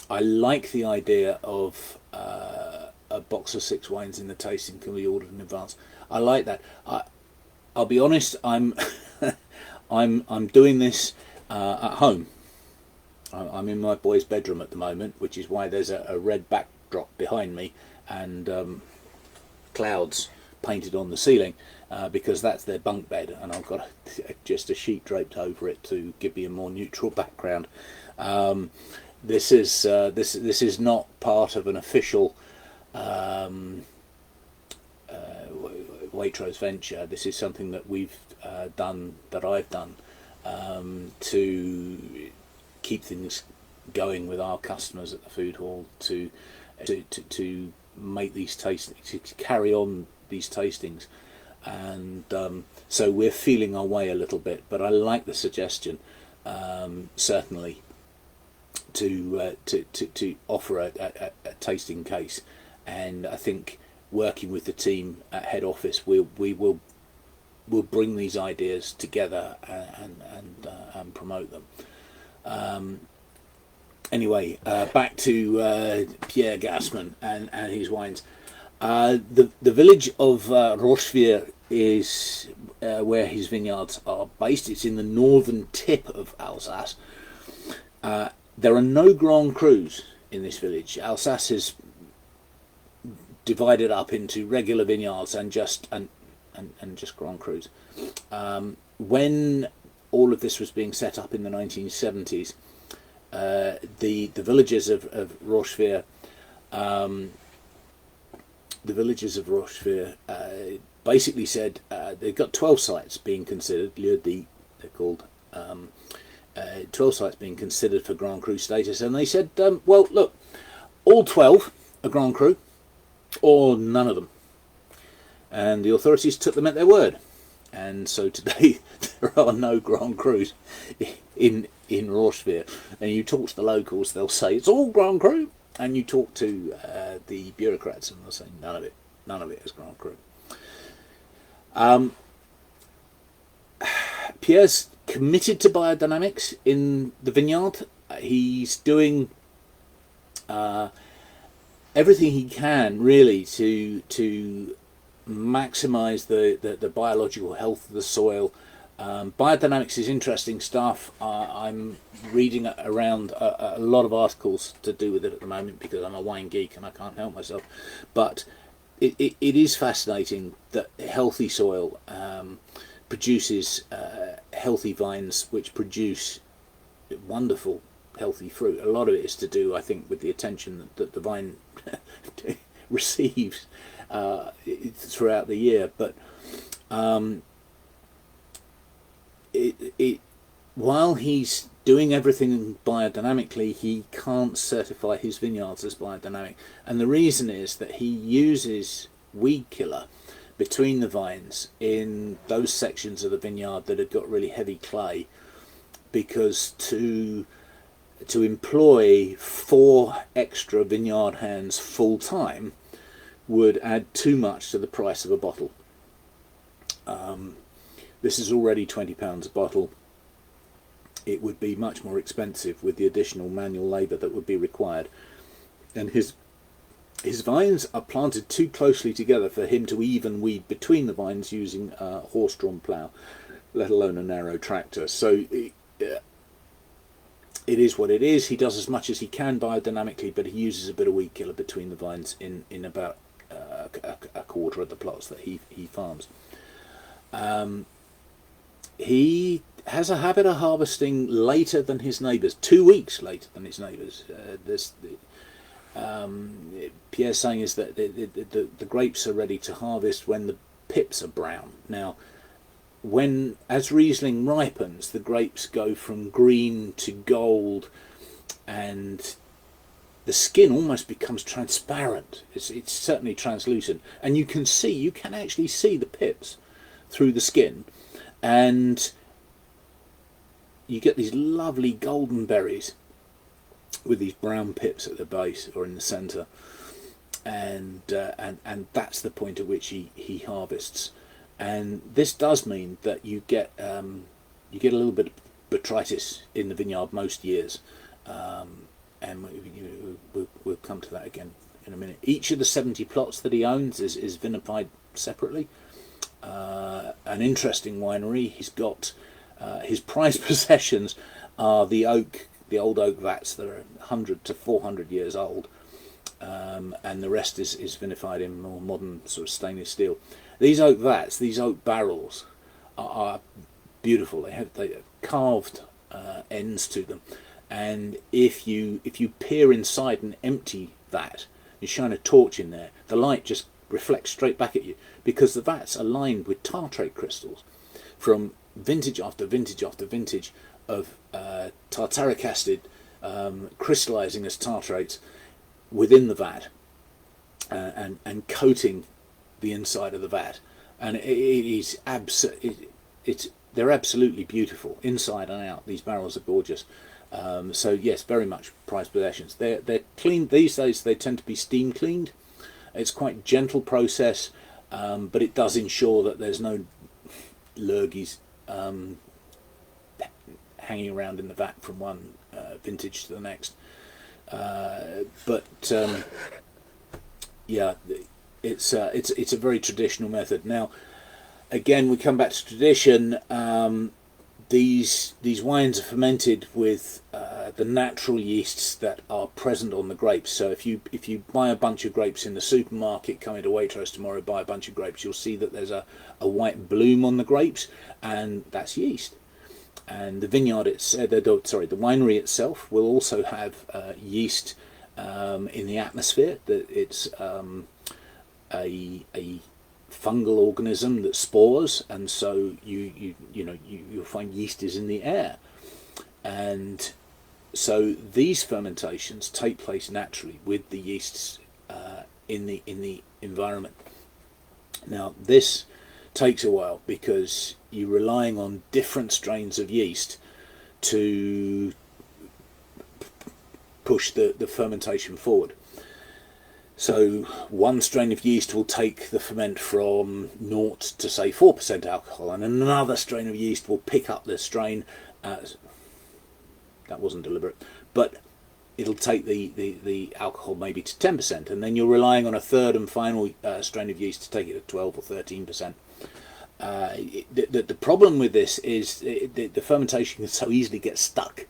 I like the idea of a box of 6 wines in the tasting can be ordered in advance. I like that. I'll be honest. I'm doing this at home. I'm in my boys' bedroom at the moment, which is why there's a red backdrop behind me and clouds painted on the ceiling, because that's their bunk bed, and I've got just a sheet draped over it to give me a more neutral background. This is not part of an official Waitrose venture. This is something that we've done, that I've done, to keep things going with our customers at the food hall, to make these tastings, to carry on these tastings, and so we're feeling our way a little bit. But I like the suggestion, certainly, to offer a tasting case, and I think working with the team at head office, we will bring these ideas together and promote them. Anyway, back to Pierre Gassman and his wines. The village of Rochefort is where his vineyards are based. It's in the northern tip of Alsace. There are no Grand Crus in this village. Alsace is divided up into regular vineyards and just Grand Crus. When all of this was being set up in the 1970s, the villagers of Rochefort, basically said they've got 12 sites being considered. They're called 12 sites being considered for Grand Cru status, and they said, well, look, all 12 are Grand Cru, or none of them. And the authorities took them at their word. And so today there are no Grand Crus in Rochefort. And you talk to the locals, they'll say it's all Grand Cru. And you talk to the bureaucrats, and they'll say none of it is Grand Cru. Pierre's committed to biodynamics in the vineyard. He's doing everything he can, really, to maximise the biological health of the soil. Biodynamics is interesting stuff. I'm reading around a lot of articles to do with it at the moment because I'm a wine geek and I can't help myself. But it is fascinating that healthy soil produces healthy vines which produce wonderful healthy fruit. A lot of it is to do, I think, with the attention that the vine receives throughout the year. But while he's doing everything biodynamically, he can't certify his vineyards as biodynamic, and the reason is that he uses weed killer between the vines in those sections of the vineyard that have got really heavy clay, because to employ 4 extra vineyard hands full time would add too much to the price of a bottle. This is already £20 a bottle. It would be much more expensive with the additional manual labour that would be required. And his vines are planted too closely together for him to even weed between the vines using a horse-drawn plough, let alone a narrow tractor. So it is what it is. He does as much as he can biodynamically, but he uses a bit of weed killer between the vines in about a quarter of the plots that he farms. He has a habit of harvesting later than his neighbours, 2 weeks later than his neighbours. Pierre's saying is that the grapes are ready to harvest when the pips are brown. Now, as Riesling ripens, the grapes go from green to gold, and the skin almost becomes transparent. It's certainly translucent, and you can actually see the pips through the skin, and you get these lovely golden berries with these brown pips at the base or in the centre, and that's the point at which he harvests. And this does mean that you get a little bit of botrytis in the vineyard most years, and we'll come to that again in a minute. Each of the 70 plots that he owns is vinified separately. An interesting winery. He's got his prized possessions are the old oak vats that are 100 to 400 years old, and the rest is vinified in more modern sort of stainless steel. These oak vats, these oak barrels, are beautiful. They have carved ends to them, and if you peer inside an empty vat, you shine a torch in there, the light just reflects straight back at you, because the vats are lined with tartrate crystals from vintage after vintage after vintage of tartaric acid crystallizing as tartrates within the vat, and coating the inside of the vat, and they're absolutely beautiful inside and out. These barrels are gorgeous. So yes, very much prized possessions. They're cleaned these days. They tend to be steam cleaned. It's quite a gentle process, but it does ensure that there's no lurgies hanging around in the vat from one vintage to the next. Yeah, it's a very traditional method. Now, again, we come back to tradition. These wines are fermented with the natural yeasts that are present on the grapes. So if you buy a bunch of grapes in the supermarket, come into Waitrose tomorrow, buy a bunch of grapes, you'll see that there's a white bloom on the grapes, and that's yeast. And the the winery itself will also have yeast in the atmosphere. That it's a fungal organism that spores, and so you'll find yeast is in the air, and so these fermentations take place naturally with the yeasts in the environment. Now this takes a while because you're relying on different strains of yeast to push the fermentation forward. So one strain of yeast will take the ferment from 0 to say 4% alcohol, and another strain of yeast will pick up the strain. That wasn't deliberate, but it'll take the alcohol maybe to 10%, and then you're relying on a third and final strain of yeast to take it to 12 or 13%. The problem with this is the fermentation can so easily get stuck.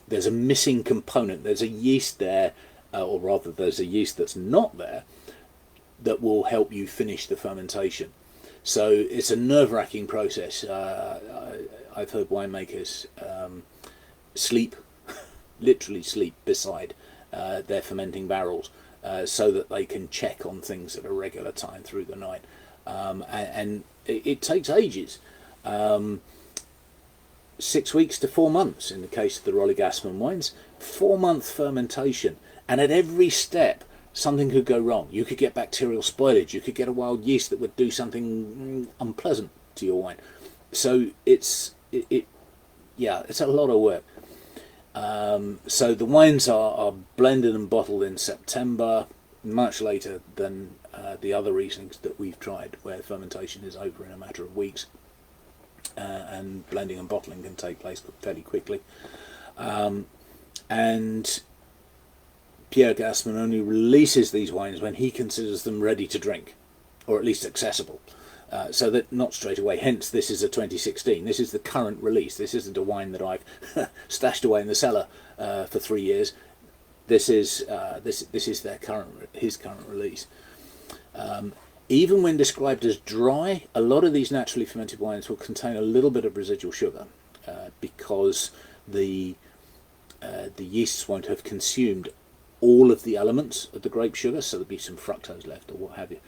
There's a missing component. There's a yeast there, or rather there's a yeast that's not there, that will help you finish the fermentation. So it's a nerve-wracking process. I've heard winemakers literally sleep beside their fermenting barrels so that they can check on things at a regular time through the night. And it takes ages. 6 weeks to 4 months in the case of the Rolly-Gassman wines. 4-month fermentation, and at every step something could go wrong. You could get bacterial spoilage, you could get a wild yeast that would do something unpleasant to your wine. So it's a lot of work. So the wines are blended and bottled in September, much later than the other Rieslings that we've tried, where fermentation is over in a matter of weeks, and blending and bottling can take place fairly quickly. And Pierre Gassman only releases these wines when he considers them ready to drink, or at least accessible. So that not straight away. Hence, this is a 2016. This is the current release. This isn't a wine that I've stashed away in the cellar for 3 years. This is his current release. Even when described as dry, a lot of these naturally fermented wines will contain a little bit of residual sugar because the yeasts won't have consumed all of the elements of the grape sugar, so there'll be some fructose left or what have you,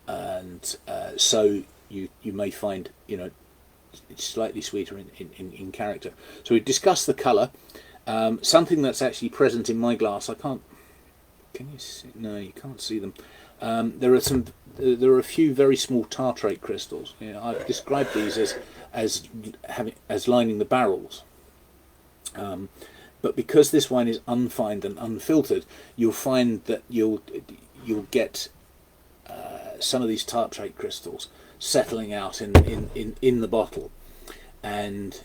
and so you may find, you know, it's slightly sweeter in character. So we discussed the colour. Something that's actually present in my glass, I can't. Can you see? No, you can't see them. There are a few very small tartrate crystals. You know, I've described these as lining the barrels. But because this wine is unfined and unfiltered, you'll find that you'll get some of these tartrate crystals settling out in the bottle, and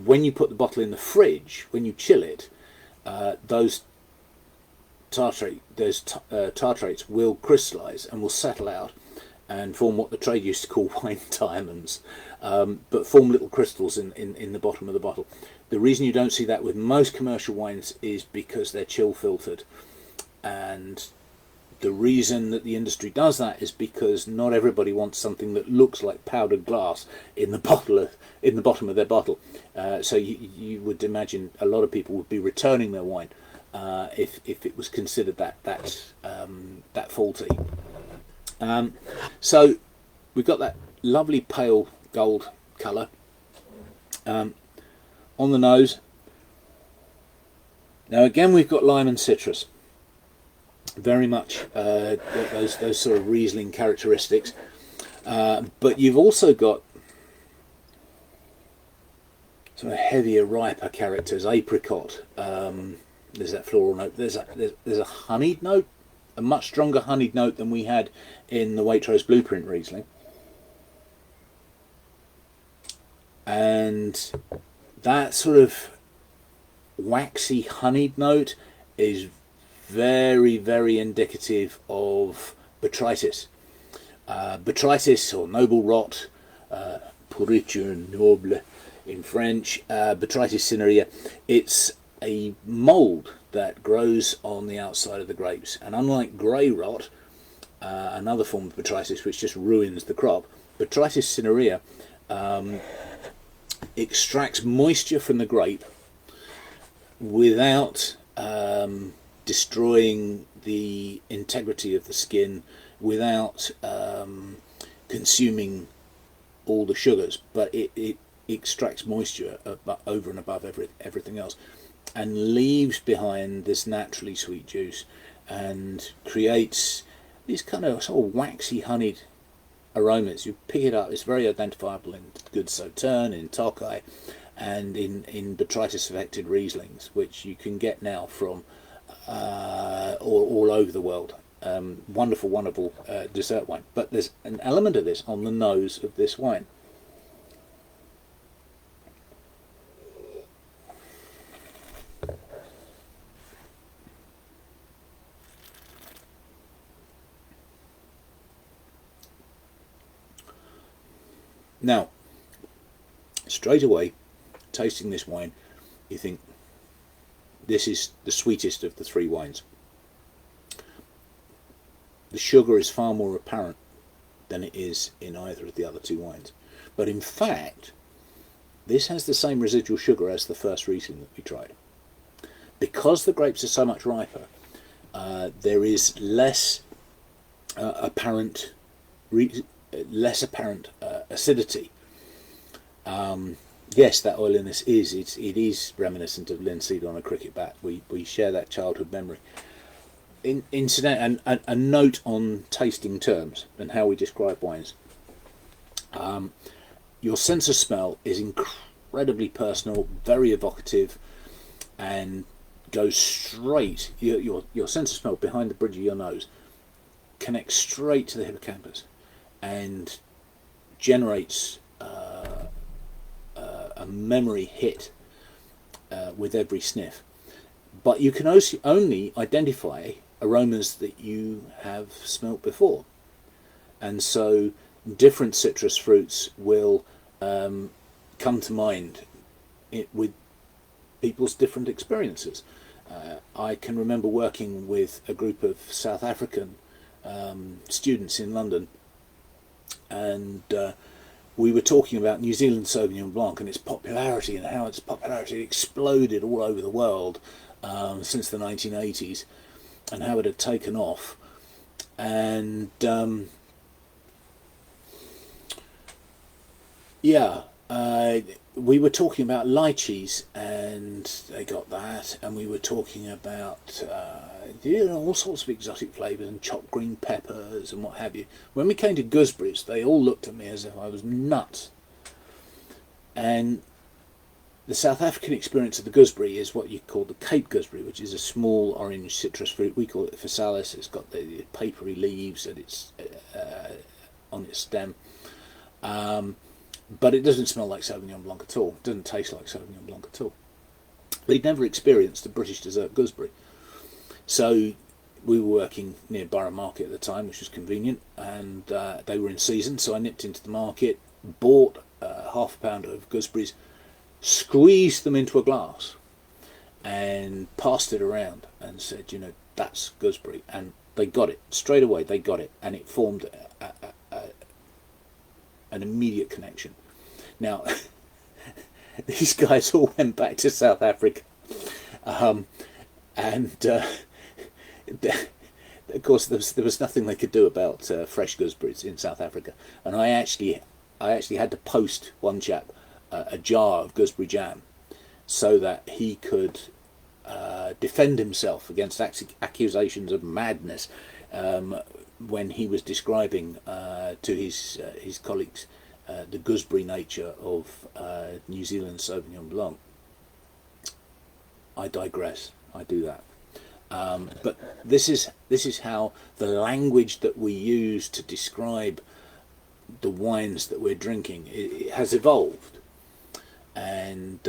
when you put the bottle in the fridge, when you chill it, those tartrates will crystallize and will settle out and form what the trade used to call wine diamonds, but form little crystals in the bottom of the bottle. The reason you don't see that with most commercial wines is because they're chill filtered, and the reason that the industry does that is because not everybody wants something that looks like powdered glass in the bottom of their bottle. So you would imagine a lot of people would be returning their wine if it was considered that faulty. So we've got that lovely pale gold colour on the nose. Now again, we've got lime and citrus. Very much those sort of Riesling characteristics, but you've also got sort of heavier, riper characters. Apricot. There's that floral note. There's a honeyed note, a much stronger honeyed note than we had in the Waitrose Blueprint Riesling, and that sort of waxy honeyed note is very, very indicative of botrytis. Botrytis, or noble rot, pourriture noble in French, botrytis cinerea. It's a mould that grows on the outside of the grapes, and unlike grey rot, another form of botrytis which just ruins the crop, botrytis cinerea extracts moisture from the grape without destroying the integrity of the skin, without consuming all the sugars, but it extracts moisture over and above everything else, and leaves behind this naturally sweet juice and creates these kind of sort of waxy honeyed aromas. You pick it up, it's very identifiable in good Sauterne, in Tokay, and in botrytis affected Rieslings, which you can get now from all over the world. Wonderful dessert wine, but there's an element of this on the nose of this wine. Now, straight away, tasting this wine, you think this is the sweetest of the three wines. The sugar is far more apparent than it is in either of the other two wines. But in fact, this has the same residual sugar as the first Riesling that we tried. Because the grapes are so much riper, there is less apparent acidity. Yes, that oiliness it is reminiscent of linseed on a cricket bat. We share that childhood memory. Incident and a note on tasting terms and how we describe wines. Your sense of smell is incredibly personal, very evocative, and goes straight. Your sense of smell behind the bridge of your nose connects straight to the hippocampus and generates a memory hit with every sniff. But you can also only identify aromas that you have smelt before. And so different citrus fruits will come to mind with people's different experiences. I can remember working with a group of South African students in London, and we were talking about New Zealand Sauvignon Blanc and its popularity, and how its popularity exploded all over the world since the 1980s, and how it had taken off. And we were talking about lychees, and they got that, and we were talking about all sorts of exotic flavours and chopped green peppers and what have you. When we came to gooseberries, they all looked at me as if I was nuts. And the South African experience of the gooseberry is what you call the Cape gooseberry, which is a small orange citrus fruit. We call it Physalis. It's got the papery leaves and it's on its stem. But it doesn't smell like Sauvignon Blanc at all. It doesn't taste like Sauvignon Blanc at all. They'd never experienced the British dessert gooseberry. So we were working near Borough Market at the time, which was convenient, and they were in season, so I nipped into the market, bought half a pound of gooseberries, squeezed them into a glass, and passed it around and said, that's gooseberry. And they got it. Straight away, they got it, and it formed an immediate connection. Now, these guys all went back to South Africa, and of course there was nothing they could do about fresh gooseberries in South Africa. And I actually had to post one chap a jar of gooseberry jam so that he could defend himself against accusations of madness when he was describing to his colleagues the gooseberry nature of New Zealand Sauvignon Blanc. I digress. I do that. But this is how the language that we use to describe the wines that we're drinking it has evolved. And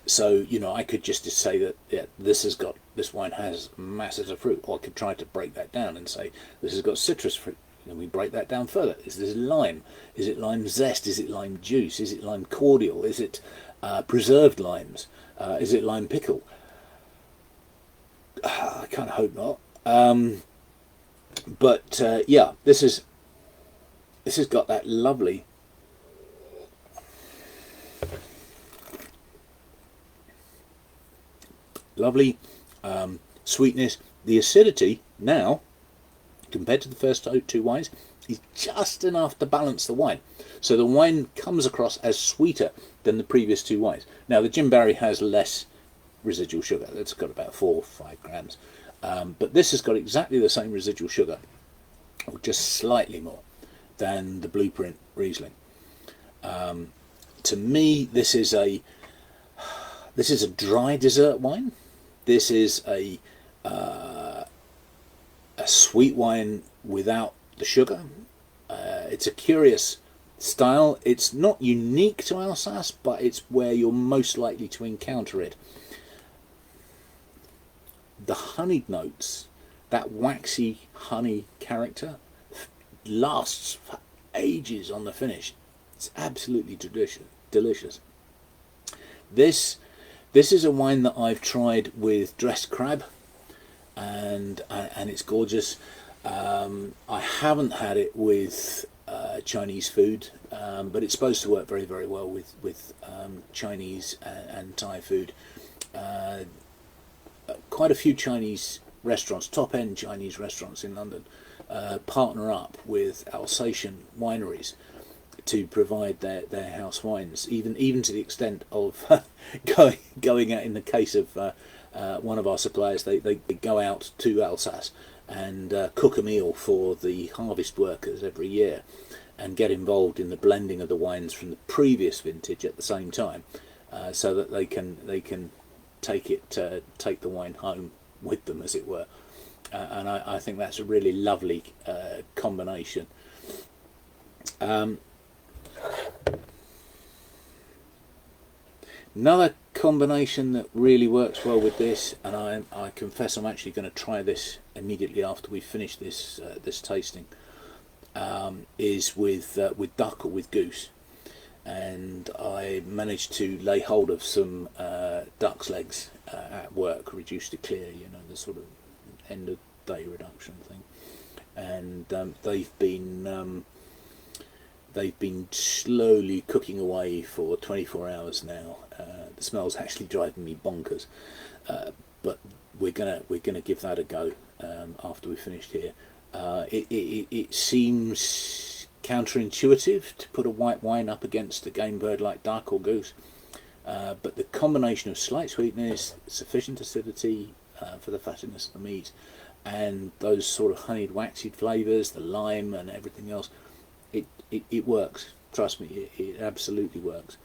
so I could just say that this wine has masses of fruit, or I could try to break that down and say this has got citrus fruit. And we break that down further. Is this lime? Is it lime zest? Is it lime juice? Is it lime cordial? Is it preserved limes? Is it lime pickle? I kind of hope not. But this has got that lovely sweetness. The acidity now, compared to the first two wines, is just enough to balance the wine. So the wine comes across as sweeter than the previous two wines. Now the Jim Barry has less residual sugar. It's got about 4 or 5 grams. But this has got exactly the same residual sugar, or just slightly more, than the Blueprint Riesling. To me, this is a dry dessert wine. This is a sweet wine without the sugar. It's a curious style. It's not unique to Alsace, but it's where you're most likely to encounter it. The honeyed notes, that waxy honey character, lasts for ages on the finish. It's absolutely delicious. This is a wine that I've tried with dressed crab, and it's gorgeous. I haven't had it with Chinese food, but it's supposed to work very, very well with Chinese and Thai food. Quite a few Chinese restaurants, top-end Chinese restaurants in London, partner up with Alsatian wineries to provide their house wines, even to the extent of going out. In the case of one of our suppliers, they go out to Alsace and cook a meal for the harvest workers every year, and get involved in the blending of the wines from the previous vintage at the same time, so that they can take the wine home with them, as it were. and I think that's a really lovely combination. Another combination that really works well with this, and I confess I'm actually going to try this immediately after we finish this this tasting, is with duck or with goose. And I managed to lay hold of some duck's legs at work, reduced to clear, you know, the sort of end of day reduction thing, and they've been slowly cooking away for 24 hours now. The smell's actually driving me bonkers, but we're gonna give that a go after we've finished here. It seems counterintuitive to put a white wine up against a game bird like duck or goose, but the combination of slight sweetness, sufficient acidity for the fattiness of the meat, and those sort of honeyed, waxy flavours, the lime and everything else, it works. Trust me, it absolutely works.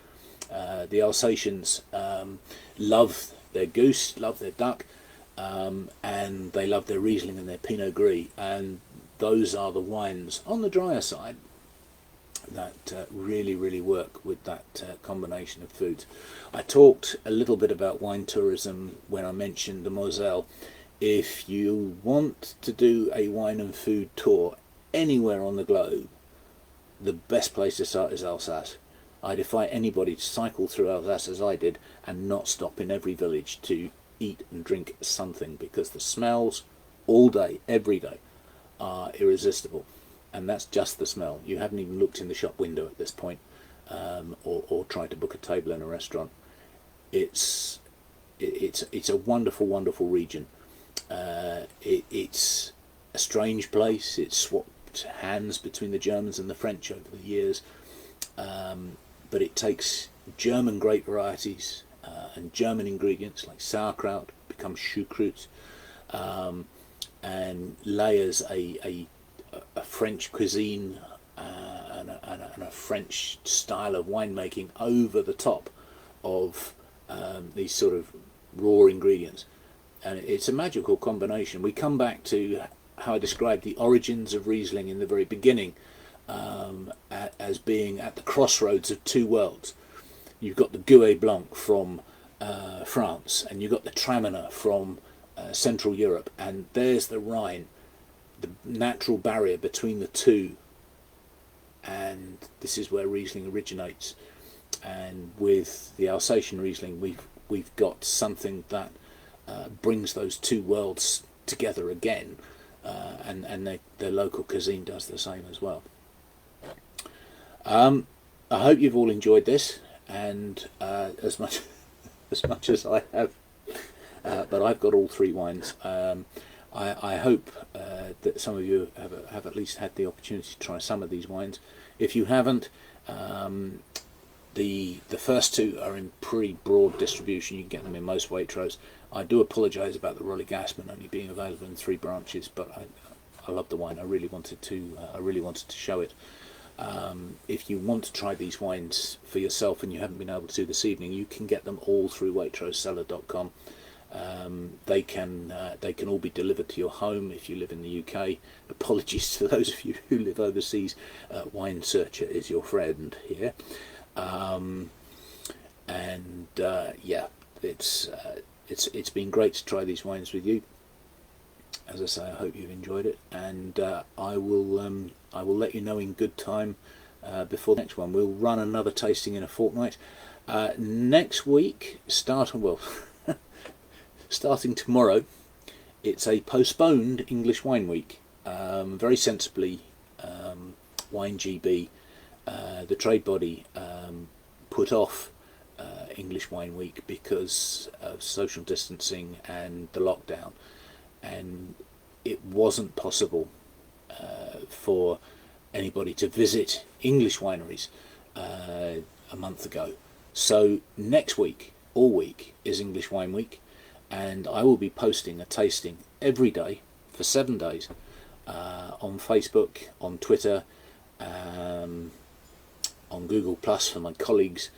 The Alsatians love their goose, love their duck, and they love their Riesling and their Pinot Gris, and those are the wines on the drier side that really work with that combination of foods. I talked a little bit about wine tourism when I mentioned the Moselle. If you want to do a wine and food tour anywhere on the globe, the best place to start is Alsace. I defy anybody to cycle through Alsace as I did and not stop in every village to eat and drink something, because the smells all day, every day, are irresistible. And that's just the smell. You haven't even looked in the shop window at this point, or tried to book a table in a restaurant. It's a wonderful region. It's a strange place. It's swapped hands between the Germans and the French over the years, but it takes German grape varieties and German ingredients like sauerkraut, becomes Choucroute, and layers a French cuisine and a French style of winemaking over the top of these sort of raw ingredients. And it's a magical combination. We come back to how I described the origins of Riesling in the very beginning, as being at the crossroads of two worlds. You've got the Gouet Blanc from France, and you've got the Traminer from Central Europe, and there's the Rhine, the natural barrier between the two, and this is where Riesling originates. And with the Alsatian Riesling, we've got something that brings those two worlds together again, and their local cuisine does the same as well. I hope you've all enjoyed this, and as much as I have, but I've got all three wines. I hope that some of you have at least had the opportunity to try some of these wines. If you haven't, the first two are in pretty broad distribution. You can get them in most Waitrose. I do apologise about the Rolly Gassman only being available in 3 branches, but I love the wine. I really wanted to show it. If you want to try these wines for yourself and you haven't been able to this evening, you can get them all through waitrosecellar.com. They can all be delivered to your home if you live in the UK. Apologies to those of you who live overseas. Wine Searcher is your friend here. Yeah, it's been great to try these wines with you. As I say, I hope you've enjoyed it, and I will let you know in good time before the next one. We'll run another tasting in a fortnight. Next week, starting tomorrow, it's a postponed English Wine Week. Very sensibly, Wine GB, the trade body, put off English Wine Week because of social distancing and the lockdown, and it wasn't possible for anybody to visit English wineries a month ago. So next week, all week, is English Wine Week, and I will be posting a tasting every day for 7 days on Facebook, on Twitter, on Google Plus for my colleagues,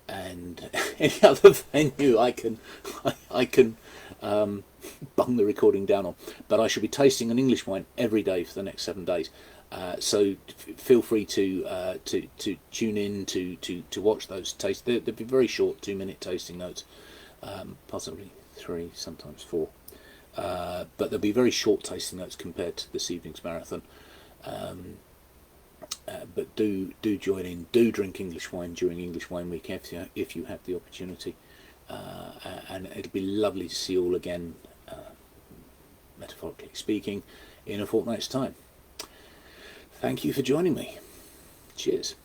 and any other venue I can bung the recording down on. But I shall be tasting an English wine every day for the next 7 days. So feel free to tune in to watch those tastes. They'll be very short 2-minute tasting notes, possibly 3, sometimes 4. But they'll be very short tasting notes compared to this evening's marathon. But do join in. Do drink English wine during English Wine Week if you have the opportunity. And it'll be lovely to see you all again, metaphorically speaking, in a fortnight's time. Thank you for joining me. Cheers.